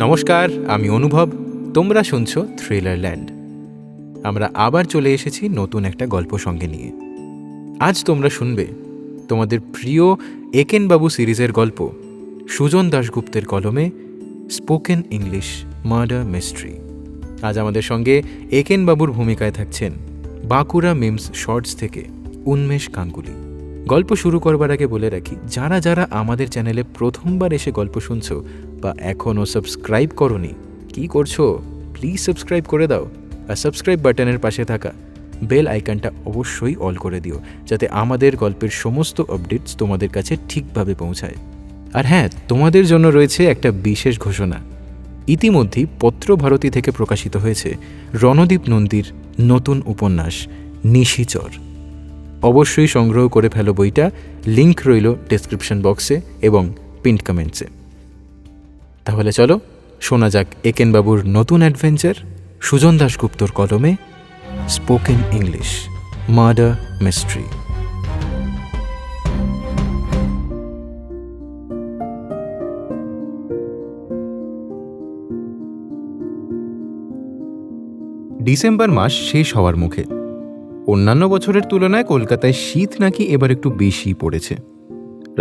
নমস্কার, আমি অনুভব। তোমরা শুনছো থ্রিলার ল্যান্ড। আমরা আবার চলে এসেছি নতুন একটা গল্প সঙ্গে নিয়ে। আজ তোমরা শুনবে তোমাদের প্রিয় একেনবাবু সিরিজের গল্প, সুজন দাশগুপ্তের কলমে স্পোকেন ইংলিশ মার্ডার মিস্ট্রি। আজ আমাদের সঙ্গে একেনবাবুর ভূমিকায় থাকছেন বাঁকুড়া মিমস শর্টস থেকে উন্মেষ গাঙ্গুলি। গল্প শুরু করবার আগে বলে রাখি, যারা যারা আমাদের চ্যানেলে প্রথমবার এসে গল্প শুনছো বা এখনও সাবস্ক্রাইব করোনি, কি করছো? প্লিজ সাবস্ক্রাইব করে দাও, আর সাবস্ক্রাইব বাটনের পাশে থাকা বেল আইকনটা অবশ্যই অল করে দিও, যাতে আমাদের গল্পের সমস্ত আপডেটস তোমাদের কাছে ঠিকভাবে পৌঁছায়। আর হ্যাঁ, তোমাদের জন্য রয়েছে একটা বিশেষ ঘোষণা। ইতিমধ্যেই পত্রভারতী থেকে প্রকাশিত হয়েছে রণদীপ নন্দীর নতুন উপন্যাস নিশিচর। অবশ্যই সংগ্রহ করে ফেলো বইটা, লিংক রইল ডেসক্রিপশন বক্সে এবং পিন্ড কমেন্টসে। তাহলে চলো শোনা যাক একেনবাবুর নতুন অ্যাডভেঞ্চার, সুজন দাশগুপ্তর কলমে spoken English murder mystery. December মাস শেষ হওয়ার মুখে। অন্যান্য বছরের তুলনায় কলকাতায় শীত নাকি এবার একটু বেশি পড়েছে।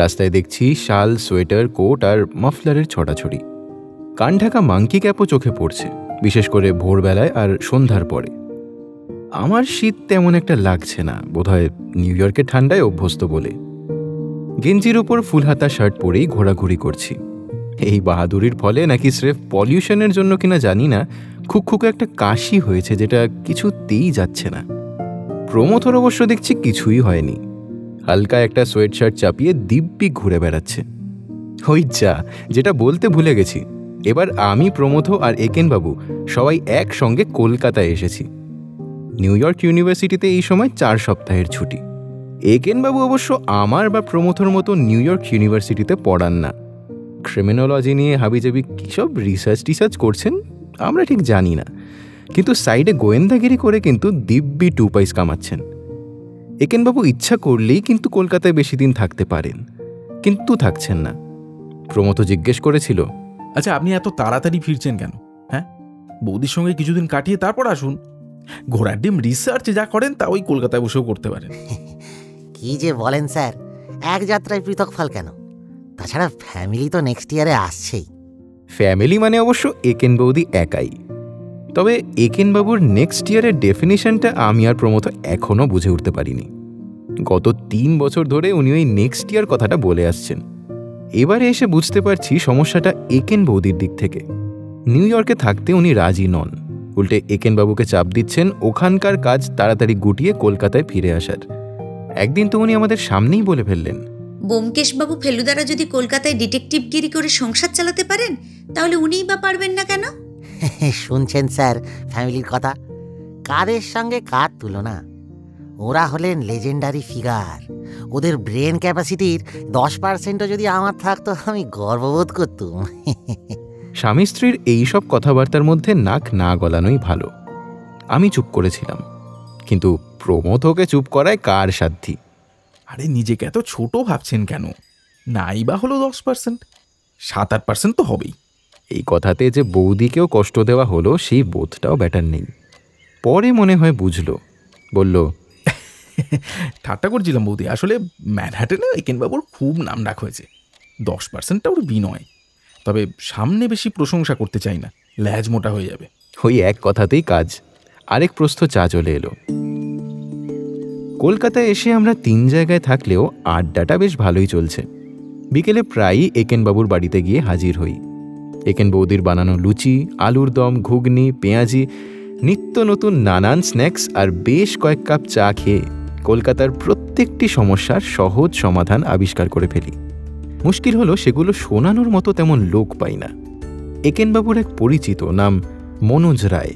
রাস্তায় দেখছি শাল, সোয়েটার, কোট আর মাফলারের ছড়াছড়ি। কান ঢাকা মাংকি ক্যাপও চোখে পড়ছে, বিশেষ করে ভোরবেলায় আর সন্ধ্যার পরে। আমার শীত তেমন একটা লাগছে না, বোধহয় নিউ ইয়র্কের ঠান্ডায় অভ্যস্ত বলে। গেঞ্জির উপর ফুলহাতা শার্ট পরেই ঘোরাঘুরি করছি। এই বাহাদুরির ফলে নাকি স্রেফ পলিউশনের জন্য কিনা জানি না, খুকখুকে একটা কাশি হয়েছে যেটা কিছুতেই যাচ্ছে না। প্রমথর অবশ্য দেখছি কিছুই হয়নি, হালকা একটা সোয়েট শার্ট চাপিয়ে দিব্যি ঘুরে বেড়াচ্ছে। ওই যা, যেটা বলতে ভুলে গেছি, এবার আমি, প্রমথ আর একেনবাবু সবাই একসঙ্গে কলকাতায় এসেছি। নিউ ইয়র্ক ইউনিভার্সিটিতে এই সময় 4 সপ্তাহের ছুটি। একেনবাবু অবশ্য আমার বা প্রমথর মতো নিউ ইয়র্ক ইউনিভার্সিটিতে পড়ান না। ক্রিমিনোলজি নিয়ে হাবিজাবি কীসব রিসার্চ করছেন আমরা ঠিক জানি না, কিন্তু সাইডে গোয়েন্দাগিরি করে কিন্তু দিব্যি 2 পয়সা কামাচ্ছেন। একেনবাবু ইচ্ছা করলেই কিন্তু কলকাতায় বেশি দিন থাকতে পারেন, কিন্তু থাকছেন না। প্রমথ জিজ্ঞেস করেছিল, আচ্ছা, আপনি এত তাড়াতাড়ি ফিরছেন কেন? হ্যাঁ, বৌদির সঙ্গে কিছুদিন কাটিয়ে তারপর আসুন। ঘোড়ার ডিম রিসার্চ যা করেন তা ওই কলকাতায় বসেও করতে পারেন। কি যে বলেন স্যার, এক যাত্রায় পৃথক ফল কেন? তাছাড়া ফ্যামিলি তো নেক্সট ইয়ারে আসছেই। ফ্যামিলি মানে অবশ্য একেন বৌদি একাই। তবে একেনবাবুর নেক্সট ইয়ারের ডেফিনিশনটা আমি আর প্রমথ এখনও বুঝে উঠতে পারিনি। গত 3 বছর ধরে উনি ওই নেক্সট ইয়ার কথাটা বলে আসছেন। এবারে এসে বুঝতে পারছি সমস্যাটা একেন বৌদির দিক থেকে। নিউ ইয়র্কে থাকতে উনি রাজি নন, উল্টে একেনবাবুকে চাপ দিচ্ছেন ওখানকার কাজ তাড়াতাড়ি গুটিয়ে কলকাতায় ফিরে আসার। একদিন তো উনি আমাদের সামনেই বলে ফেললেন, ব্যোমকেশবাবু ফেলুদারা যদি কলকাতায় ডিটেকটিভগিরি করে সংসার চালাতে পারেন, তাহলে উনিই বা পারবেন না কেন? শুনছেন স্যার ফ্যামিলির কথা? কাদের সঙ্গে কার তুলনা? ওরা হলেন লেজেন্ডারি ফিগার। ওদের ব্রেন ক্যাপাসিটির 10%ও যদি আমার থাকতো আমি গর্ববোধ করতুম। স্বামী স্ত্রীর এইসব কথাবার্তার মধ্যে নাক না গলানোই ভালো। আমি চুপ করেছিলাম, কিন্তু প্রমথকে চুপ করায় কার সাধ্যি? আরে, নিজেকে এত ছোট ভাবছেন কেন? নাই বা হলো 10%, 7-8% তো হবেই। এই কথাতে যে বৌদিকেও কষ্ট দেওয়া হলো সেই বোধটাও ব্যাটার নেই। পরে মনে হয় বুঝলো, বলল, ঠাট্টা করছিলাম বৌদি। আসলে ম্যানহাটনে একেনবাবুর খুব নাম ডাক হয়েছে। 10%টা ওর বিনয়। তবে সামনে বেশি প্রশংসা করতে চাই না, ল্যাজ মোটা হয়ে যাবে। ওই এক কথাতেই কাজ। আরেক প্রস্থ চা চলে এলো। কলকাতায় এসে আমরা 3 জায়গায় থাকলেও আড্ডাটা বেশ ভালোই চলছে। বিকেলে প্রায়ই একেনবাবুর বাড়িতে গিয়ে হাজির হই। একেন বৌদির বানানো লুচি, আলুর দম, ঘুগনি, পেঁয়াজি, নিত্য নতুন নানান স্ন্যাক্স আর বেশ কয়েক কাপ চা খেয়ে কলকাতার প্রত্যেকটি সমস্যার সহজ সমাধান আবিষ্কার করে ফেলি। মুশকিল হলো সেগুলো শোনানোর মতো তেমন লোক পাই না। একেনবাবুর এক পরিচিত নাম মনোজ রায়,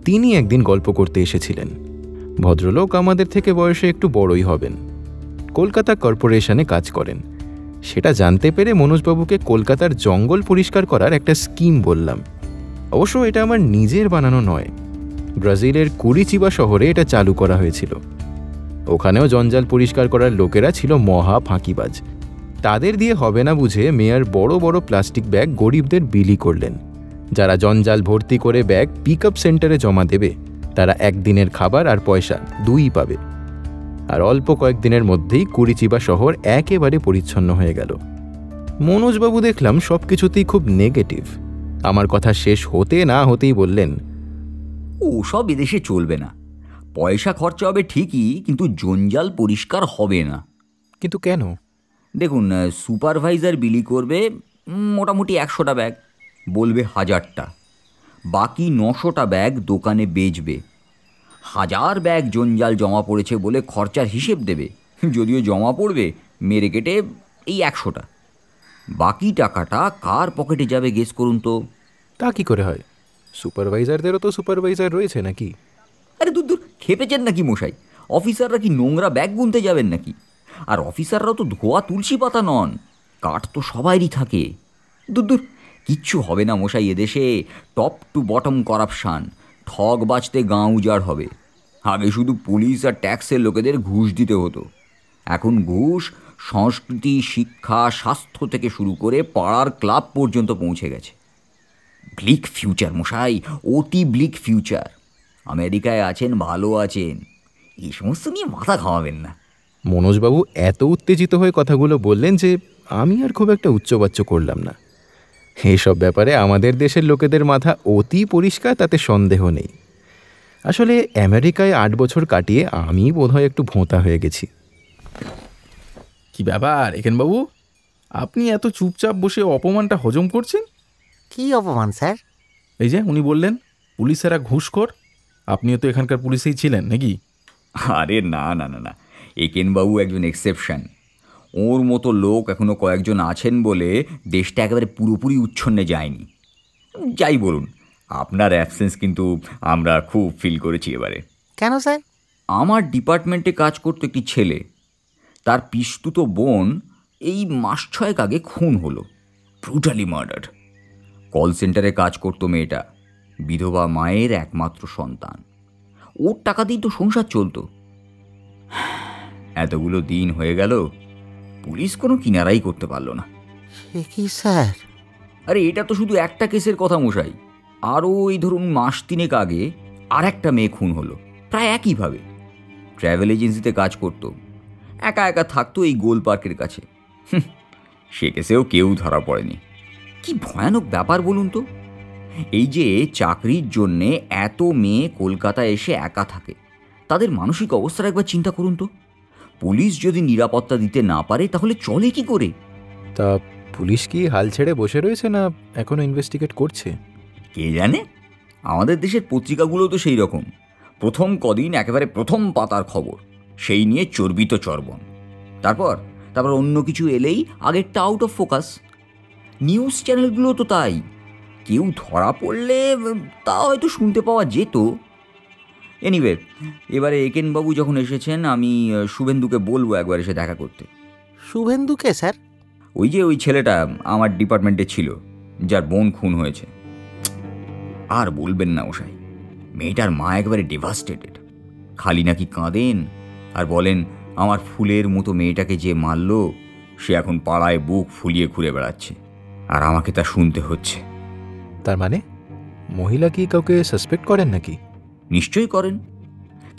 তিনি একদিন গল্প করতে এসেছিলেন। ভদ্রলোক আমাদের থেকে বয়সে একটু বড়ই হবেন, কলকাতা কর্পোরেশনে কাজ করেন। সেটা জানতে পেরে মনোজবাবুকে কলকাতার জঙ্গল পরিষ্কার করার একটা স্কিম বললাম। অবশ্য এটা আমার নিজের বানানো নয়, ব্রাজিলের কুরিচিবা শহরে এটা চালু করা হয়েছিল। ওখানেও জঞ্জাল পরিষ্কার করার লোকেরা ছিল মহা ফাঁকিবাজ। তাদের দিয়ে হবে না বুঝে মেয়র বড় বড় প্লাস্টিক ব্যাগ গরিবদের বিলি করলেন। যারা জঞ্জাল ভর্তি করে ব্যাগ পিক আপ সেন্টারে জমা দেবে তারা একদিনের খাবার আর পয়সা দুই পাবে। আর অল্প কয়েকদিনের মধ্যেই কুড়িচিবা শহর একেবারে পরিচ্ছন্ন হয়ে গেল। মনোজবাবু দেখলাম সব কিছুতেই খুব নেগেটিভ। আমার কথা শেষ হতে না হতেই বললেন, ওসব এদেশে চলবে না। পয়সা খরচা হবে ঠিকই, কিন্তু জঞ্জাল পরিষ্কার হবে না। কিন্তু কেন? দেখুন, সুপারভাইজার বিলি করবে মোটামুটি 100টা ব্যাগ, বলবে 1000টা, বাকি 900টা ব্যাগ দোকানে বেচবে। 1000 ব্যাগ জঞ্জাল জমা পড়েছে বলে খরচার হিসেব দেবে, যদিও জমা পড়বে মেরে কেটে এই 100টা। বাকি টাকাটা কার পকেটে যাবে গেস করুন তো। তা কি করে হয়? সুপারভাইজারদেরও তো সুপারভাইজার রয়েছে নাকি? আরে দূর দূর, খেপেছেন নাকি মশাই? অফিসাররা কি নোংরা ব্যাগ গুনতে যাবেন নাকি? আর অফিসাররাও তো ধোয়া তুলসী পাতা নন, কাঠ তো সবাইরই থাকে। দূর দূর, কিচ্ছু হবে না মশাই এদেশে। টপ টু বটম করাপশান, ঠগ বাঁচতে গাঁ উজাড় হবে। আগে শুধু পুলিশ আর ট্যাক্সের লোকেদের ঘুষ দিতে হতো, এখন ঘুষ সংস্কৃতি, শিক্ষা, স্বাস্থ্য থেকে শুরু করে পাড়ার ক্লাব পর্যন্ত পৌঁছে গেছে। ব্লিক ফিউচার মশাই, অতি ব্লিক ফিউচার। আমেরিকায় আছেন, ভালো আছেন, এই সমস্ত নিয়ে মাথা ঘামাবেন না। মনোজবাবু এত উত্তেজিত হয়ে কথাগুলো বললেন যে আমি আর খুব একটা উচ্চবাচ্য করলাম না। এইসব ব্যাপারে আমাদের দেশের লোকেদের মাথা অতি পরিষ্কার, তাতে সন্দেহ নেই। আসলে আমেরিকায় 8 বছর কাটিয়ে আমি বোধহয় একটু ভোঁতা হয়ে গেছি। কি ব্যাপার একেনবাবু, আপনি এত চুপচাপ বসে অপমানটা হজম করছেন? কি অপমান স্যার? এই যে উনি বললেন পুলিশেরা ঘুষখোর, আপনিও তো এখানকার পুলিশেই ছিলেন নাকি? আরে না না না না, একেনবাবু একজন এক্সেপশন। ওর মতো লোক এখনও কয়েকজন আছেন বলে দেশটা একেবারে পুরোপুরি উচ্ছন্নে যায়নি। যাই বলুন, আপনার অ্যাবসেন্স কিন্তু আমরা খুব ফিল করেছি এবারে। কেন স্যার? আমার ডিপার্টমেন্টে কাজ করতো একটি ছেলে, তার পিস্তুত বোন এই মাস 6 আগে খুন হলো, ব্রুটালি মার্ডার। কল সেন্টারে কাজ করতো মেয়েটা, বিধবা মায়ের একমাত্র সন্তান। ওর টাকা দিয়েই তো সংসার চলতো। এতগুলো দিন হয়ে গেল, পুলিশ কোনো কিনারাই করতে পারলো না। সে কি স্যার? আরে এটা তো শুধু একটা কেসের কথা মশাই, আরও এই ধরুন মাস 3 আগে আর একটা মেয়ে খুন হলো, প্রায় একইভাবে। ট্রাভেল এজেন্সিতে কাজ করতো, একা একা থাকতো এই গোল পার্কের কাছে। সে কেসেও কেউ ধরা পড়েনি। কি ভয়ানক ব্যাপার বলুন তো। এই যে চাকরির জন্যে এত মেয়ে কলকাতায় এসে একা থাকে, তাদের মানসিক অবস্থার একবার চিন্তা করুন তো। পুলিশ যদি নিরাপত্তা দিতে না পারে তাহলে চলে কি করে? তা পুলিশ কি হাল ছেড়ে বসে রয়েছে না এখনো ইনভেস্টিগেট করছে? কে জানে, আমাদের দেশের পত্রিকাগুলো তো সেই রকম। প্রথম কদিন একেবারে প্রথম পাতার খবর, সেই নিয়ে চর্বিত চর্বণ। তারপর অন্য কিছু এলেই আগেরটা আউট অফ ফোকাস। নিউজ চ্যানেলগুলো তো তাই, কেউ ধরা পড়লে তা হয়তো শুনতে পাওয়া যেত। এনিওয়ে, এবারে একেনবাবু যখন এসেছেন, আমি শুভেন্দুকে বলবো একবার এসে দেখা করতে। শুভেন্দুকে স্যার? ওই ছেলেটা আমার ডিপার্টমেন্টে ছিল, যার বোন খুন হয়েছে। আর বলবেন না ওসাই, মেয়েটার মা একবারে ডেভাস্টেটেড। খালি নাকি কাঁদেন আর বলেন, আমার ফুলের মতো মেয়েটাকে যে মারলো সে এখন পাড়ায় বুক ফুলিয়ে ঘুরে বেড়াচ্ছে, আর আমাকে তা শুনতে হচ্ছে। তার মানে মহিলা কি কাউকে সাসপেক্ট করেন নাকি? নিশ্চয়ই করেন,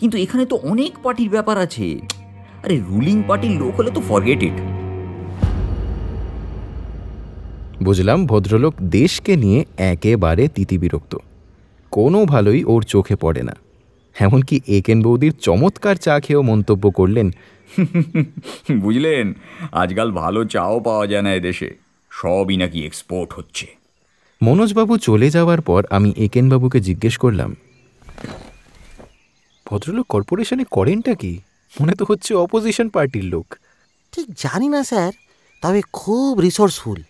কিন্তু এখানে তো অনেক পার্টির ব্যাপার আছে। আরে রুলিং পার্টির লোক হলে তো ফরগেট ইট। বুঝলাম ভদ্রলোক দেশকে নিয়ে একেবারে তিতিবিরক্ত, কোনো ভালোই ওর চোখে পড়ে না। এমনকি একেন বৌদির চমৎকার চা খেয়েও মন্তব্য করলেন, বুঝলেন, আজকাল ভালো চাও পাওয়া যায় না এদেশে, সবই নাকি এক্সপোর্ট হচ্ছে। মনোজবাবু চলে যাওয়ার পর আমি একেনবাবুকে জিজ্ঞেস করলাম, ভদ্রলোক কর্পোরেশনে করেনটা কি? মনে তো হচ্ছে অপোজিশন পার্টির লোক। ঠিক জানি না স্যার, তবে খুব রিসোর্সফুল।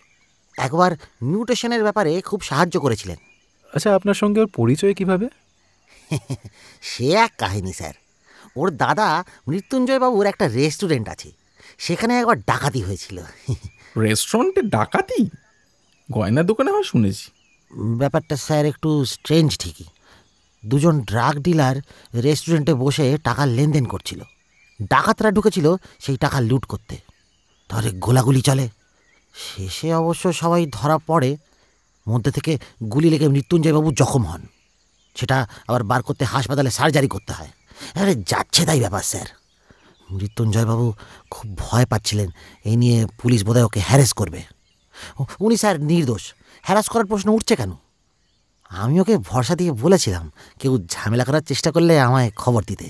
একবার মিউটেশনের ব্যাপারে খুব সাহায্য করেছিলেন। আচ্ছা, আপনার সঙ্গে ওর পরিচয় কিভাবে? সে এক কাহিনী স্যার। ওর দাদা মৃত্যুঞ্জয়বাবুর একটা রেস্টুরেন্ট আছে, সেখানে একবার ডাকাতি হয়েছিল। রেস্টুরেন্টে ডাকাতি? গয়নার দোকানে হয় শুনেছি। ব্যাপারটা স্যার একটু স্ট্রেঞ্জ ঠিকই। দুজন ড্রাগ ডিলার রেস্টুরেন্টে বসে টাকার লেনদেন করছিল। ডাকাতরা ঢুকেছিল সেই টাকা লুট করতে, ধরে গোলাগুলি চলে। শেষে অবশ্য সবাই ধরা পড়ে, মধ্যে থেকে গুলি লেগে মৃত্যুঞ্জয়বাবু জখম হন। সেটা আবার বার করতে হাসপাতালে সার্জারি করতে হয়। আরে যাচ্ছে তাই ব্যাপার স্যার। মৃত্যুঞ্জয়বাবু খুব ভয় পাচ্ছিলেন এই নিয়ে পুলিশ বোধহয় ওকে হ্যারেস করবে। উনি স্যার নির্দোষ, হ্যারাস করার প্রশ্ন উঠছে কেন? আমি ওকে ভরসা দিয়ে বলেছিলাম কেউ ঝামেলা করার চেষ্টা করলে আমায় খবর দিতে।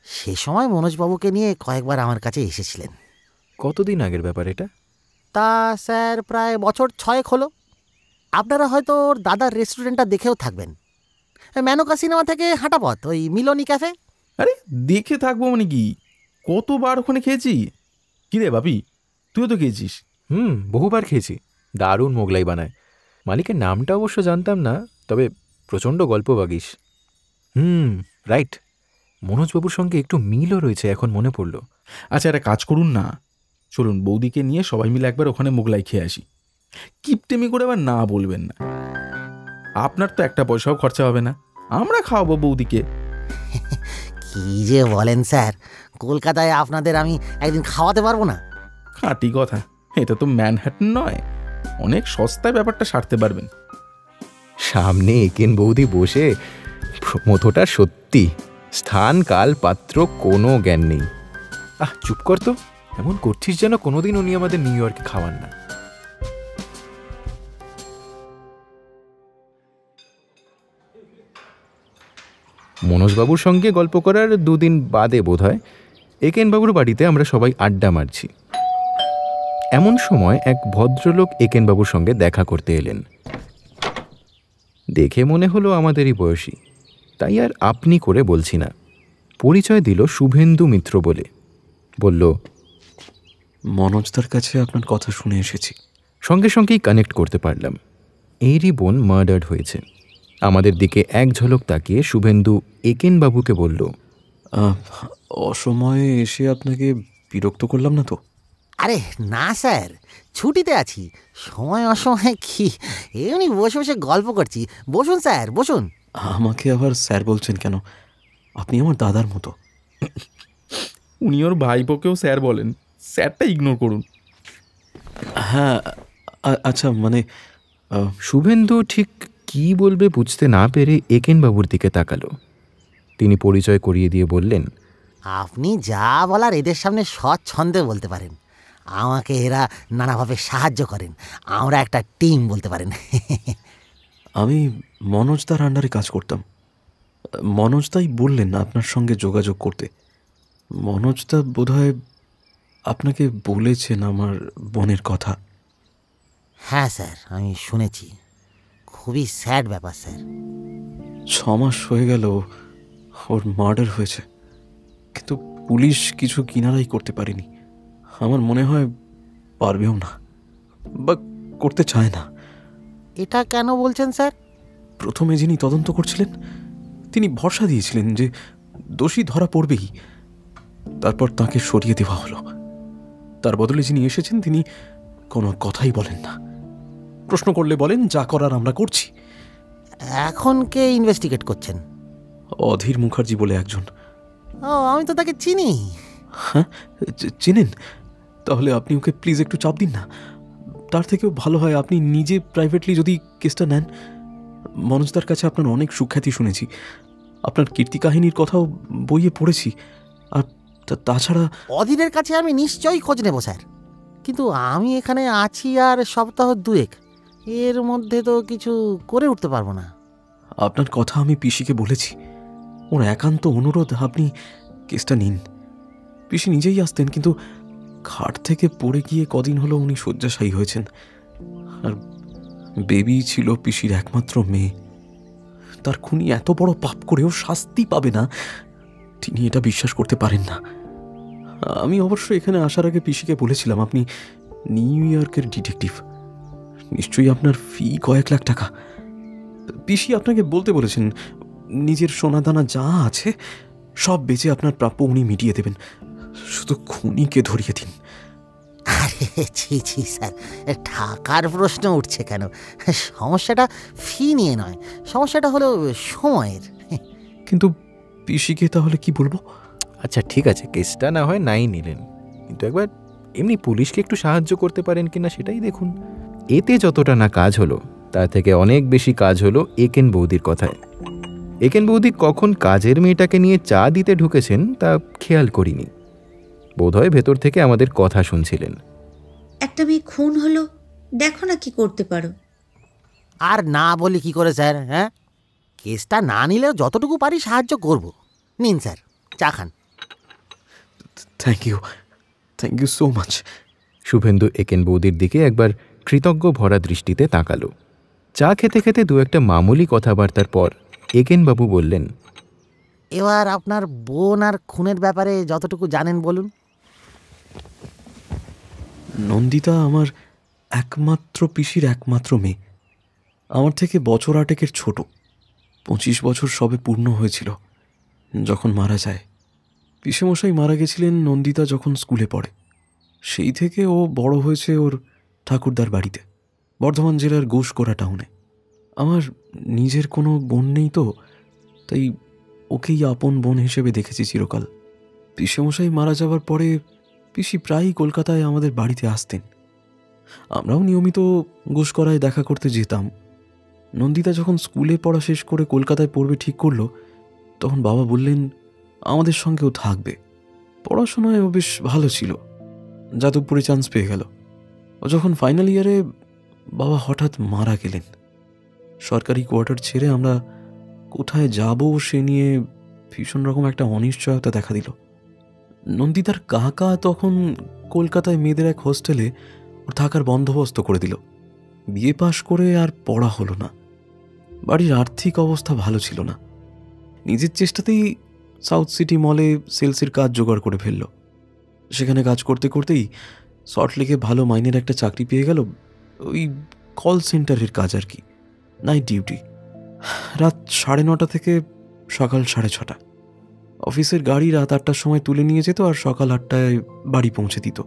সে সময় মনোজবাবুকে নিয়ে কয়েকবার আমার কাছে এসেছিলেন। কতদিন আগের ব্যাপার এটা? তা স্যার প্রায় বছর 6 হলো। আপনারা হয়তো ওর দাদার রেস্টুরেন্টটা দেখেও থাকবেন, মেনকা সিনেমা থেকে হাঁটা পথ, ওই মিলনী ক্যাফে। আরে দেখে থাকবো মানে কি, কতবার ওখানে খেয়েছি। কি রে বাপি, তুইও তো খেয়েছিস? বহুবার খেয়েছি। দারুণ মোগলাই বানায়। মালিকের নামটা অবশ্য জানতাম না, তবে প্রচণ্ড গল্প বাগিস। রাইট, মনোজবাবুর সঙ্গে একটু মিলও রয়েছে, এখন মনে পড়ল। আচ্ছা একটা কাজ করুন না, চলুন বৌদিকে নিয়ে সবাই মিলে একবার ওখানে মোগলাই খেয়ে আসি। কিপটেমি করে আবার না বলবেন না। আপনার তো একটা পয়সাও খরচা হবে না, আমরা খাওয়াবো বৌদিকে। কি যে বলেন স্যার, কলকাতায় আপনাদের আমি একদিন খাওয়াতে পারবো না? খাঁটি কথা, এটা তো ম্যানহাটন নয়, অনেক সস্তায় ব্যাপারটা সারতে পারবেন। সামনে একেন বৌদি বসে, মতোটা সত্যি, স্থান কাল পাত্র কোনো জ্ঞান নেই। চুপ কর তো, এমন করছিস যেন কোনোদিন উনি আমাদের নিউ ইয়র্কে খাওয়ান না। মনোজবাবুর সঙ্গে গল্প করার 2 দিন বাদে বোধহয় একেনবাবুর বাড়িতে আমরা সবাই আড্ডা মারছি। এমন সময় এক ভদ্রলোক একেনবাবুর সঙ্গে দেখা করতে এলেন। দেখে মনে হলো আমাদেরই বয়সী, তাই আর আপনি করে বলছি না। পরিচয় দিল শুভেন্দু মিত্র বলে। বলল, মনোজদার কাছে আপনার কথা শুনে এসেছি। সঙ্গে সঙ্গেই কানেক্ট করতে পারলাম। এরই বোন মার্ডার্ড হয়েছে। আমাদের দিকে এক ঝলক তাকিয়ে শুভেন্দু একেনবাবুকে বলল, অসময়ে এসে আপনাকে বিরক্ত করলাম না তো? আরে না স্যার, ছুটিতে আছি, সময় অসময়ে কি, এমনি বসে বসে গল্প করছি। বসুন স্যার, বসুন। আমাকে আবার স্যার বলছেন কেন? আপনি আমার দাদার মতো। উনি ওর ভাইপোকেও স্যার বলেন, স্যারটা ইগনোর করুন। হ্যাঁ আচ্ছা, মানে শুভেন্দু ঠিক কি বলবে বুঝতে না পেরে একেনবাবুর দিকে তাকালো। তিনি পরিচয় করিয়ে দিয়ে বললেন, আপনি যা বলার এদের সামনে স্বচ্ছন্দে বলতে পারেন। আমাকে এরা নানাভাবে সাহায্য করেন, আমরা একটা টিম বলতে পারেন। আমি মনোজদার আন্ডারে কাজ করতাম। মনোজদাই বললেন আপনার সঙ্গে যোগাযোগ করতে। মনোজদা বোধহয় আপনাকে বলেছেন আমার বোনের কথা। হ্যাঁ স্যার, আমি শুনেছি। খুবই স্যাড ব্যাপার স্যার। 6 মাস হয়ে গেল ওর মার্ডার হয়েছে, কিন্তু পুলিশ কিছু কিনারাই করতে পারেনি। আমার মনে হয় পারবেও না, বা করতে চায় না। এটা কেন বলছেন স্যার? প্রথমে যিনি তদন্ত করছিলেন তিনি ভরসা দিয়েছিলেন যে দোষী ধরা পড়বেই, তারপর তাকে সরিয়ে দেওয়া হলো। তার বদলে যিনি এসেছেন তিনি কোনো কথাই বলেন না। প্রশ্ন করলে বলেন যা করার আমরা করছি। এখন কে ইনভেস্টিগেট করছেন? অধীর মুখার্জি বলে একজন। ও, আমি তো তাকে চিনি। হ্যাঁ, চেনেন? তাহলে আপনি ওকে প্লিজ একটু চাপ দিন না। তার থেকেও ভালো হয় আপনি নিজে প্রাইভেটলি যদি কেসটা নেন। মনোজদার কাছে আপনার অনেক সুখ্যাতি শুনেছি, আপনার কীর্তি কাহিনীর কথাও বইয়ে পড়েছি। আর তাছাড়া অধীরের কাছে আমি নিশ্চয়ই খোঁজ নেব স্যার, কিন্তু আমি এখানে আছি আর সপ্তাহ 2 এর মধ্যে তো কিছু করে উঠতে পারবো না। আপনার কথা আমি পিসিকে বলেছি, ওর একান্ত অনুরোধ আপনি কেসটা নিন। পিসি নিজেই আসতেন, কিন্তু খাট থেকে পড়ে গিয়ে কদিন হলো উনি শয্যাশায়ী হয়েছেন। আর বেবি ছিল পিসির একমাত্র মেয়ে। তার খুনি এত বড় পাপ করেও শাস্তি পাবে না, তিনি এটা বিশ্বাস করতে পারেন না। আমি অবশ্য এখানে আসার আগে পিসিকে বলেছিলাম আপনি নিউ ইয়র্কের ডিটেকটিভ, নিশ্চয়ই আপনার ফি কয়েক লাখ টাকা। পিসি আপনাকে বলতে বলেছেন নিজের সোনাদানা যা আছে সব বেচে আপনার প্রাপ্য উনি মিটিয়ে দেবেন, শুধু খুনিকে ধরিয়ে দিন। আরে ছি ছি স্যার, টাকার প্রশ্ন উঠছে কেন? সমস্যাটা ফি নিয়ে নয়, সমস্যাটা হলো সময়ের। কিন্তু পিসিকে তাহলে কি বলবো? আচ্ছা ঠিক আছে, কেসটা না হয় নাই নিলেন, কিন্তু একবার এমনি পুলিশকে একটু সাহায্য করতে পারেন কিনা সেটাই দেখুন। এতে যতটা না কাজ হলো তার থেকে অনেক বেশি কাজ হলো একেন বৌদির কথায়। একেন বৌদি কখন কাজের মেয়েটাকে নিয়ে চা দিতে ঢুকেছেন তা খেয়াল করিনি। বোধহয় ভেতর থেকে আমাদের কথা শুনছিলেন। একটা মেয়ে খুন হলো, দেখো না কি করতে পারো। আর না বলি কি করে স্যার? হ্যাঁ, কেসটা না নিলেও যতটুকু পারি সাহায্য করব। নিন স্যার, চা খান। Thank you so much. Shubhendu Eken বৌদির দিকে একবার কৃতজ্ঞ ভরা দৃষ্টিতে তাকালো। চা খেতে খেতে দু একটা মামুলি কথাবার্তার পর একেনবাবু বললেন, এবার আপনার বোন আর খুনের ব্যাপারে যতটুকু জানেন বলুন। নন্দিতা আমার একমাত্র পিসির একমাত্র মেয়ে। আমার থেকে বছর 8 ছোট। 25 বছর সবে পূর্ণ হয়েছিল যখন মারা যায়। পিসেমশাই মারা গেছিলেন নন্দিতা যখন স্কুলে পড়ে। সেই থেকে ও বড় হয়েছে ওর ঠাকুরদার বাড়িতে, বর্ধমান জেলার ঘোষকরা টাউনে। আমার নিজের কোনো বোন নেই তো, তাই ওকেই আপন বোন হিসেবে দেখেছি চিরকাল। পিসেমশাই মারা যাওয়ার পরে পিসি প্রায়ই কলকাতায় আমাদের বাড়িতে আসতেন। আমরাও নিয়মিত ঘোষকরায় দেখা করতে যেতাম। নন্দিতা যখন স্কুলে পড়া শেষ করে কলকাতায় পড়বে ঠিক করলো, তখন বাবা বললেন আমাদের সঙ্গেও থাকবে। পড়াশোনায় ও বেশ ভালো ছিল, যাদবপুরে চান্স পেয়ে গেল। ও যখন ফাইনাল ইয়ারে, বাবা হঠাৎ মারা গেলেন। সরকারি কোয়ার্টার ছেড়ে আমরা কোথায় যাব সে নিয়ে ভীষণ রকম একটা অনিশ্চয়তা দেখা দিল। নন্দিতার কাকা তখন কলকাতায় মেয়েদের এক হোস্টেলে ওর থাকার বন্দোবস্ত করে দিল। বিয়ে পাশ করে আর পড়া হলো না। বাড়ির আর্থিক অবস্থা ভালো ছিল না। নিজের চেষ্টাতেই সাউথ সিটি মলে সেলসের কাজ জোগাড় করে ফেলল। সেখানে কাজ করতে করতেই সল্টলেকে ভালো মাইনের একটা চাকরি পেয়ে গেল। ওই কল সেন্টারের কাজ আর কি, নাইট ডিউটি। রাত 9:30 থেকে সকাল 6:30। অফিসের গাড়ি রাত 8টার সময় তুলে নিয়ে যেত আর সকাল 8টায় বাড়ি পৌঁছে দিত।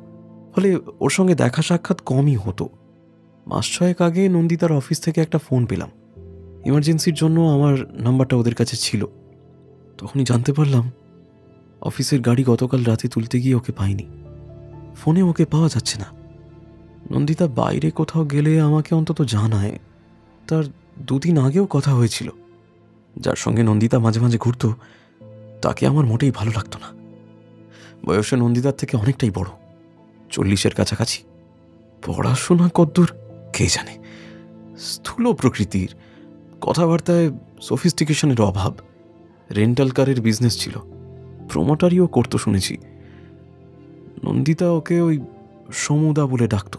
ফলে ওর সঙ্গে দেখা সাক্ষাৎ কমই হতো। মাস 6 আগে নন্দিতার অফিস থেকে একটা ফোন পেলাম। ইমার্জেন্সির জন্য আমার নাম্বারটা ওদের কাছে ছিল। তখনই জানতে পারলাম অফিসের গাড়ি গতকাল রাতে তুলতে গিয়ে ওকে পাইনি। ফোনে ওকে পাওয়া যাচ্ছে না। নন্দিতা বাইরে কোথাও গেলে আমাকে অন্তত জানায়। তার 2 দিন আগেও কথা হয়েছিল। যার সঙ্গে নন্দিতা মাঝে মাঝে ঘুরত তাকে আমার মোটেই ভালো লাগতো না। বয়সে নন্দিতার থেকে অনেকটাই বড়, 40-এর কাছাকাছি। পড়াশোনা কদ্দূর কে জানে। স্থূল প্রকৃতির, কথাবার্তায় সফিস্টিকেশনের অভাব। রেন্টাল কারের বিজনেস ছিল, প্রমোটারিও করতো শুনেছি। নন্দিতা ওকে ওই সমুদা বলে ডাকত।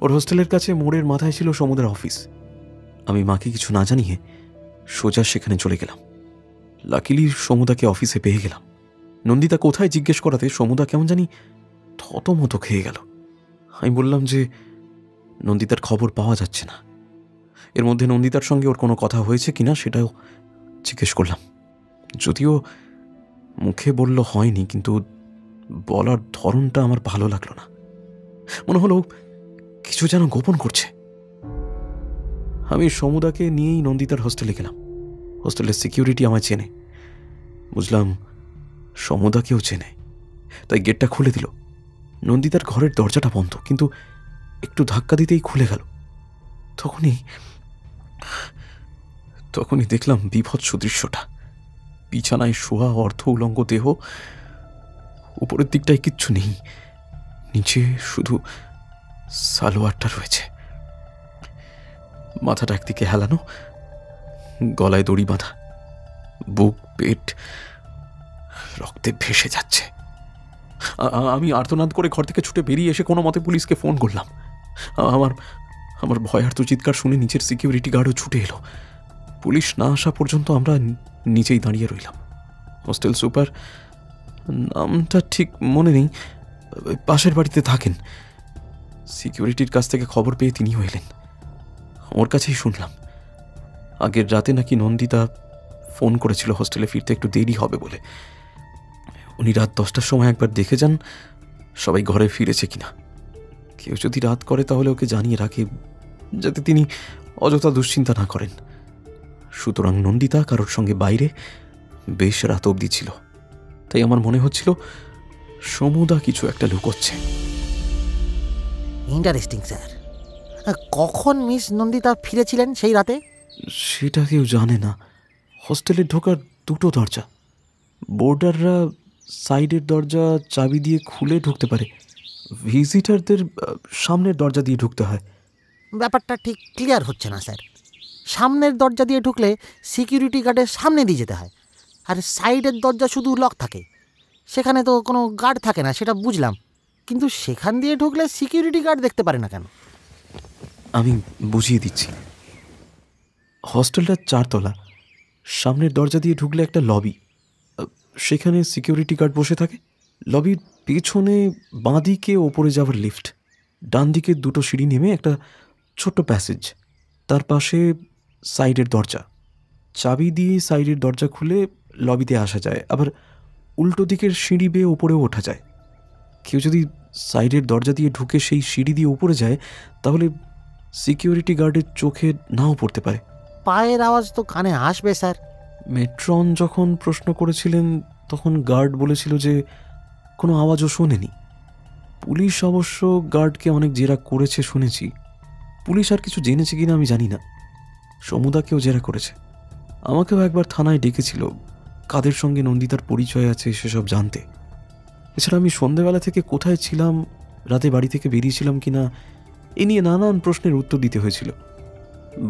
ওর হোস্টেলের কাছে মোড়ের মাথায় ছিল সমুদার অফিস। আমি মাকে কিছু না জানিয়ে সোজা সেখানে চলে গেলাম। লাকিলি সমুদাকে অফিসে পেয়ে গেলাম। নন্দিতা কোথায় জিজ্ঞেস করাতে সমুদা কেমন জানি থতমতো খেয়ে গেল। আমি বললাম যে নন্দিতার খবর পাওয়া যাচ্ছে না। এর মধ্যে নন্দিতার সঙ্গে ওর কোনো কথা হয়েছে কিনা সেটাও জিজ্ঞেস করলাম। যদিও মুখে বলল হয়নি, কিন্তু বলার ধরনটা আমার ভালো লাগলো না। মনে হলো কিছু যেন গোপন করছে। আমি সমুদাকে নিয়েই নন্দিতার হোস্টেলে গেলাম। হোস্টেলের সিকিউরিটি আমায় চেনে। বুঝলাম সমুদাকেও চেনে, তাই গেটটা খুলে দিল। নন্দিতার ঘরের দরজাটা বন্ধ, কিন্তু একটু ধাক্কা দিতেই খুলে গেল। তখনই দেখলাম বিভৎস দৃশ্যটা। বিছানায় শোয়া অর্ধ উলঙ্গ দেহ, উপরের দিকটায় কিচ্ছু নেই, নিচে শুধু সালোয়ারটা রয়েছে। মাথাটা একদিকে হেলানো, গলায় দড়ি বাঁধা, বুক পেট রক্তে ভেসে যাচ্ছে। আমি আর্তনাদ করে ঘর থেকে ছুটে বেরিয়ে এসে কোনো মতে পুলিশকে ফোন করলাম। আমার ভয়ার্ত চিৎকার শুনে নিচের সিকিউরিটি গার্ডও ছুটে এলো। পুলিশ না আসা পর্যন্ত আমরা নিচেই দাঁড়িয়ে রইলাম। হোস্টেল সুপার, নামটা ঠিক মনে নেই, পাশের বাড়িতে থাকেন। সিকিউরিটির কাছ থেকে খবর পেয়ে তিনিও এলেন। ওর কাছেই শুনলাম আগের রাতে নাকি নন্দিতা ফোন করেছিল হোস্টেলে ফিরতে একটু দেরি হবে বলে। উনি রাত 10টার সময় একবার দেখে যান সবাই ঘরে ফিরেছে কিনা। কেউ যদি রাত করে তাহলে ওকে জানিয়ে রাখে, যাতে তিনি অযথা দুশ্চিন্তা না করেন। সুতরাং নন্দিতা কারোর সঙ্গে বাইরে বেশ রাত অবধি ছিল। তাই আমার মনে হচ্ছিল সমুদা কিছু একটা লুকোচ্ছে। Interesting sir. কখন মিস নন্দিতা ফিরেছিলেন সেই রাতে? সেটা কেউ জানে না। হস্টেলে ঢোকার দুটো দরজা, বোর্ডাররা সাইডের দরজা চাবি দিয়ে খুলে ঢুকতে পারে, ভিজিটারদের সামনের দরজা দিয়ে ঢুকতে হয়। ব্যাপারটা ঠিক ক্লিয়ার হচ্ছে না স্যার। সামনের দরজা দিয়ে ঢুকলে সিকিউরিটি গার্ডের সামনে দিয়ে যেতে হয়, আর সাইডের দরজা শুধু লক থাকে, সেখানে তো কোনো গার্ড থাকে না, সেটা বুঝলাম, কিন্তু সেখান দিয়ে ঢুকলে সিকিউরিটি গার্ড দেখতে পারে না কেন? আমি বুঝিয়ে দিচ্ছি। হস্টেলটা 4 তলা। সামনের দরজা দিয়ে ঢুকলে একটা লবি, সেখানে সিকিউরিটি গার্ড বসে থাকে। লবির পেছনে বাঁদিকে ওপরে যাওয়ার লিফট, ডান দিকে দুটো সিঁড়ি নেমে একটা ছোট্ট প্যাসেজ, তার পাশে সাইডের দরজা। চাবি দিয়ে সাইডের দরজা খুলে লবিতে আসা যায়, আবার উল্টো দিকের সিঁড়ি বেয়ে ওপরেও ওঠা যায়। কেউ যদি সাইডের দরজা দিয়ে ঢুকে সেই সিঁড়ি দিয়ে উপরে যায়, তাহলে সিকিউরিটি গার্ডের চোখে নাও পড়তে পারে। পায়ের আওয়াজ তো কানে আসবে স্যার। মেট্রন যখন প্রশ্ন করেছিলেন তখন গার্ড বলেছিল যে কোনো আওয়াজও শোনেনি। পুলিশ অবশ্য গার্ডকে অনেক জেরা করেছে শুনেছি। পুলিশ আর কিছু জেনেছে কিনা আমি জানি না। সমুদাকেও জেরা করেছে, আমাকেও একবার থানায় ডেকেছিল কাদের সঙ্গে নন্দিতার পরিচয় আছে সেসব জানতে। এছাড়া আমি সন্ধেবেলা থেকে কোথায় ছিলাম, রাতে বাড়ি থেকে বেরিয়েছিলাম কিনা, এ নিয়ে নানান প্রশ্নের উত্তর দিতে হয়েছিল।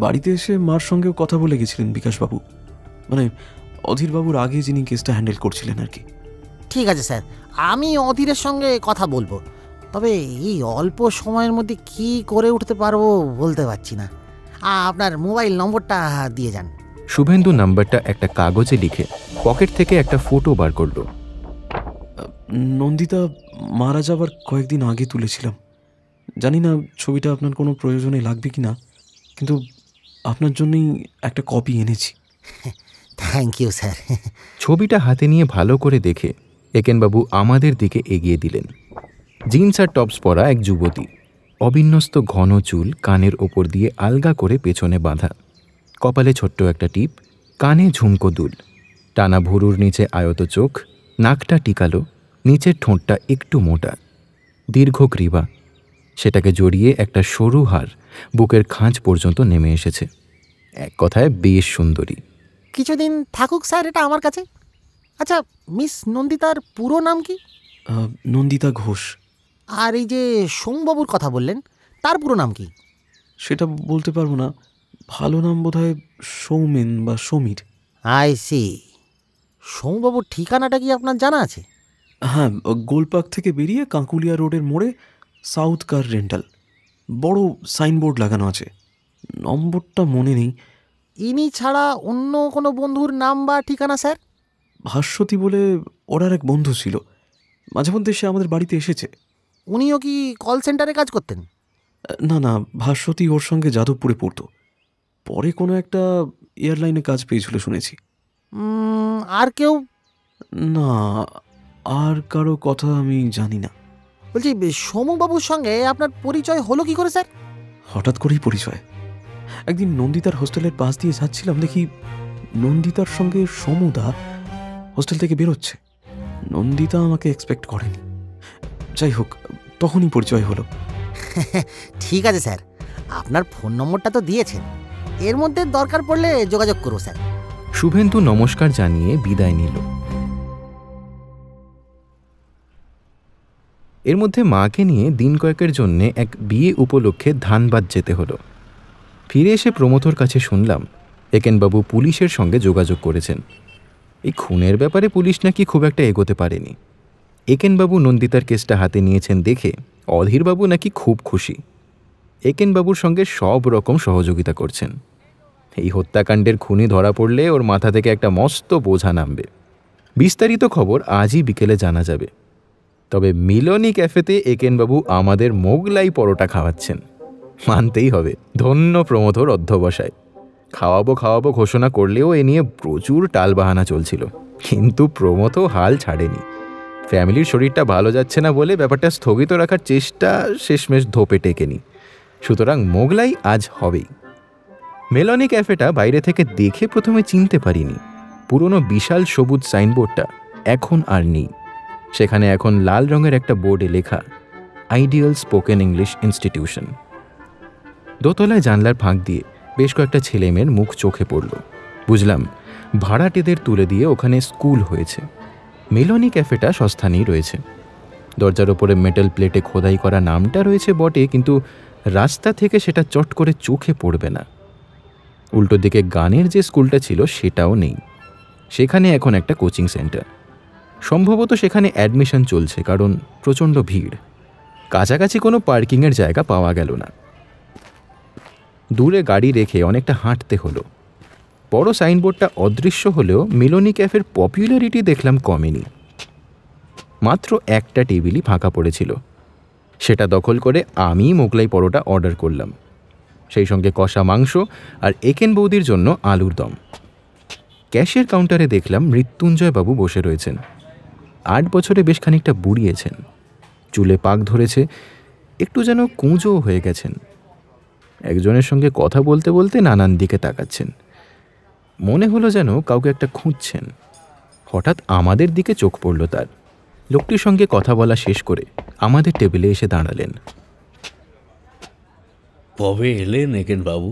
বাড়িতে এসে মার সঙ্গেও কথা বলে গেছিলেন বিকাশবাবু, মানে অধীরবাবুর আগে যিনি কেসটা হ্যান্ডেল করছিলেন আর কি। ঠিক আছে স্যার, আমি অধীরের সঙ্গে কথা বলবো, তবে এই অল্প সময়ের মধ্যে কি করে উঠতে পারবো বলতে পারছি না। আপনার মোবাইল নম্বরটা দিয়ে যান। শুভেন্দু নাম্বারটা একটা কাগজে লিখে পকেট থেকে একটা ফটো বার করলো। নন্দিতা মারা যাবার কয়েকদিন আগে তুলেছিলাম। জানি না ছবিটা আপনার কোনো প্রয়োজনে লাগবে কি না, কিন্তু আপনার জন্যই একটা কপি এনেছি। Thank you sir. ছবিটা হাতে নিয়ে ভালো করে দেখে একেনবাবু আমাদের দিকে এগিয়ে দিলেন। জিন্স আর টপস পরা এক যুবতী, অবিন্যস্ত ঘন চুল কানের ওপর দিয়ে আলগা করে পেছনে বাঁধা, কপালে ছোট্ট একটা টিপ, কানে ঝুমকো দুল, টানা ভুরুর নিচে আয়ত চোখ, নাকটা টিকালো, নিচের ঠোঁটটা একটু মোটা, দীর্ঘ গ্রীবা, সেটাকে জড়িয়ে একটা সরু হার বুকের খাঁজ পর্যন্ত নেমে এসেছে। এক কথায় বেশ সুন্দরী। কিছুদিন থাকুক স্যার এটা আমার কাছে। আচ্ছা, মিস নন্দিতার পুরো নাম কি? নন্দিতা ঘোষ। আর এই যে সোমবাবুর কথা বললেন, তার পুরো নাম কি? সেটা বলতে পারবো না, ভালো নাম বোধহয় সৌমেন বা সমীর। I C. সোমবাবুর ঠিকানাটা কি আপনার জানা আছে? হ্যাঁ, গোলপার্ক থেকে বেরিয়ে কাঁকুলিয়া রোডের মোড়ে সাউথ কার রেন্টাল, বড় সাইনবোর্ড লাগানো আছে। নম্বরটা মনে নেই। ইনি ছাড়া অন্য কোনো বন্ধুর নাম বা ঠিকানা স্যার? ভাস্বতী বলে ওর আর এক বন্ধু ছিল, মাঝে মধ্যে সে আমাদের বাড়িতে এসেছে। উনিও কি কল সেন্টারে কাজ করতেন? না না, ভাস্বতী ওর সঙ্গে যাদবপুরে পড়তো, পরে কোনো একটা এয়ারলাইনে কাজ পেয়েছিল শুনেছি। আর কেউ? না, আর কারো কথা আমি জানি না। বলছি, সোমবাবুর সঙ্গে আপনার পরিচয় হলো কি করে স্যার? হঠাৎ করেই পরিচয়। একদিন নন্দিতার হোস্টেলের পাশ দিয়ে যাচ্ছিলাম, দেখি নন্দিতার সঙ্গে সমুদা হোস্টেল থেকে বেরোচ্ছে। নন্দিতা আমাকে এক্সপেক্ট করেনি। যাই হোক, তখনই পরিচয় হলো। ঠিক আছে স্যার, আপনার ফোন নম্বরটা তো দিয়েছেন, এর মধ্যে দরকার পড়লে যোগাযোগ করো স্যার। শুভেন্দু নমস্কার জানিয়ে বিদায় নিল। এর মধ্যে মাকে নিয়ে দিন কয়েকের জন্যে এক বিয়ে উপলক্ষে ধানবাদ যেতে হলো। ফিরে এসে প্রমথর কাছে শুনলাম একেনবাবু পুলিশের সঙ্গে যোগাযোগ করেছেন। এই খুনের ব্যাপারে পুলিশ নাকি খুব একটা এগোতে পারেনি। একেনবাবু নন্দিতার কেসটা হাতে নিয়েছেন দেখে অধীরবাবু নাকি খুব খুশি। একেনবাবুর সঙ্গে সব রকম সহযোগিতা করছেন। এই হত্যাকাণ্ডের খুনি ধরা পড়লে ওর মাথা থেকে একটা মস্ত বোঝা নামবে। বিস্তারিত খবর আজই বিকেলে জানা যাবে। তবে মিলনী ক্যাফেতে একেনবাবু আমাদের মোগলাই পরোটা খাওয়াচ্ছেন, মানতেই হবে। ধন্য প্রমথর অধ্যবসায়। খাওয়াবো ঘোষণা করলেও এ নিয়ে প্রচুর টালবাহানা চলছিল, কিন্তু প্রমথও হাল ছাড়েনি। ফ্যামিলির শরীরটা ভালো যাচ্ছে না বলে ব্যাপারটা স্থগিত রাখার চেষ্টা শেষমেশ ধোপে টেকেনি। সুতরাং মোগলাই আজ হবেই। মেলনি ক্যাফেটা বাইরে থেকে দেখে প্রথমে চিনতে পারিনি। পুরনো বিশাল সবুজ সাইনবোর্ডটা এখন আর নেই। সেখানে এখন লাল রঙের একটা বোর্ডে লেখা আইডিয়াল স্পোকেন ইংলিশ ইনস্টিটিউশন। দোতলায় জানলার ফাঁক দিয়ে বেশ কয়েকটা ছেলেমেয়ের মুখ চোখে পড়ল। বুঝলাম ভাড়াটেদের তুলে দিয়ে ওখানে স্কুল হয়েছে। মেলোনি ক্যাফেটা সস্থানেই রয়েছে। দরজার ওপরে মেটাল প্লেটে খোদাই করা নামটা রয়েছে বটে, কিন্তু রাস্তা থেকে সেটা চট করে চোখে পড়বে না। উল্টো দিকে গানের যে স্কুলটা ছিল সেটাও নেই। সেখানে এখন একটা কোচিং সেন্টার। সম্ভবত সেখানে অ্যাডমিশন চলছে, কারণ প্রচণ্ড ভিড়। কাছাকাছি কোনো পার্কিংয়ের জায়গা পাওয়া গেল না। দূরে গাড়ি রেখে অনেকটা হাঁটতে হলো। বড় সাইনবোর্ডটা অদৃশ্য হলেও মেলোনি ক্যাফের পপুলারিটি দেখলাম কমেনি। মাত্র একটা টেবিলই ফাঁকা পড়েছিল। সেটা দখল করে আমি মোগলাই পরোটা অর্ডার করলাম, সেই সঙ্গে কষা মাংস আর একেন বৌদির জন্য আলুর দম। ক্যাশের কাউন্টারে দেখলাম মৃত্যুঞ্জয়বাবু বসে রয়েছেন। 8 বছরে বেশ খানিকটা বুড়িয়েছেন, চুলে পাক ধরেছে, একটু যেন কুঁজো হয়ে গেছেন। একজনের সঙ্গে কথা বলতে বলতে নানান দিকে তাকাচ্ছেন। মনে হলো যেন কাউকে একটা খুঁজছেন। হঠাৎ আমাদের দিকে চোখ পড়ল তার। লোকটির সঙ্গে কথা বলা শেষ করে আমাদের টেবিলে এসে দাঁড়ালেন। কবে এলেন একেন বাবু?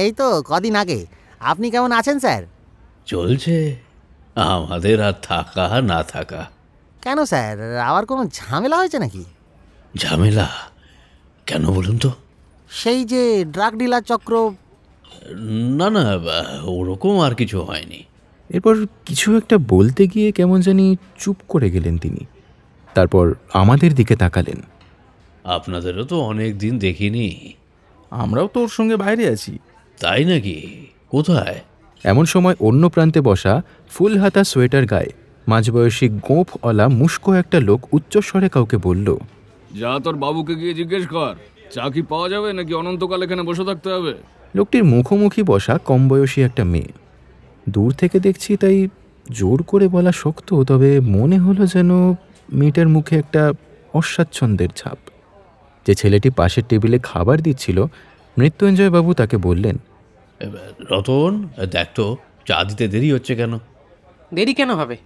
এই তো কদিন আগে। আপনি কেমন আছেন স্যার? চলছে, আমাদের আর থাকা না থাকা। কেন স্যার, আবার কোনো ঝামেলা হয়েছে নাকি? ঝামেলা কেন বলুন তো? সেই যে ড্রাগ ডিলার চক্র। না না, ওরকম আর কিছু হয়নি। এরপর কিছু একটা বলতে গিয়ে কেমন জানি চুপ করে গেলেন তিনি। তারপর আমাদের দিকে তাকালেন। আপনাদেরও তো অনেক দিন দেখিনি। আমরাও তো ওর সঙ্গে বাইরে আছি। তাই নাকি? কোথায়? এমন সময় অন্য প্রান্তে বসা ফুল হাতা সোয়েটার গায়ে মাঝবয়সী গোঁফওয়ালা মুস্কো একটা লোক উচ্চস্বরে কাউকে বলল, যা তোর বাবুকে গিয়ে জিজ্ঞেস কর, চা কি পাওয়া যাবে নাকি অনন্তকাল এখানে বসে থাকতে হবে? লোকটির মুখোমুখি বসা কম বয়সী একটা মেয়ে। দূর থেকে দেখছি তাই জোর করে বলা শক্ত, তবে মনে হলো যেন মেয়েটার মুখে একটা অস্বাচ্ছন্দ্যের ছাপ। যে ছেলেটি পাশের টেবিলে খাবার দিচ্ছিল, মৃত্যুঞ্জয়বাবু তাকে বললেন, রতন, দেখ তো চা দিতে দেরি হচ্ছে কেন? দেরি কেন হবে?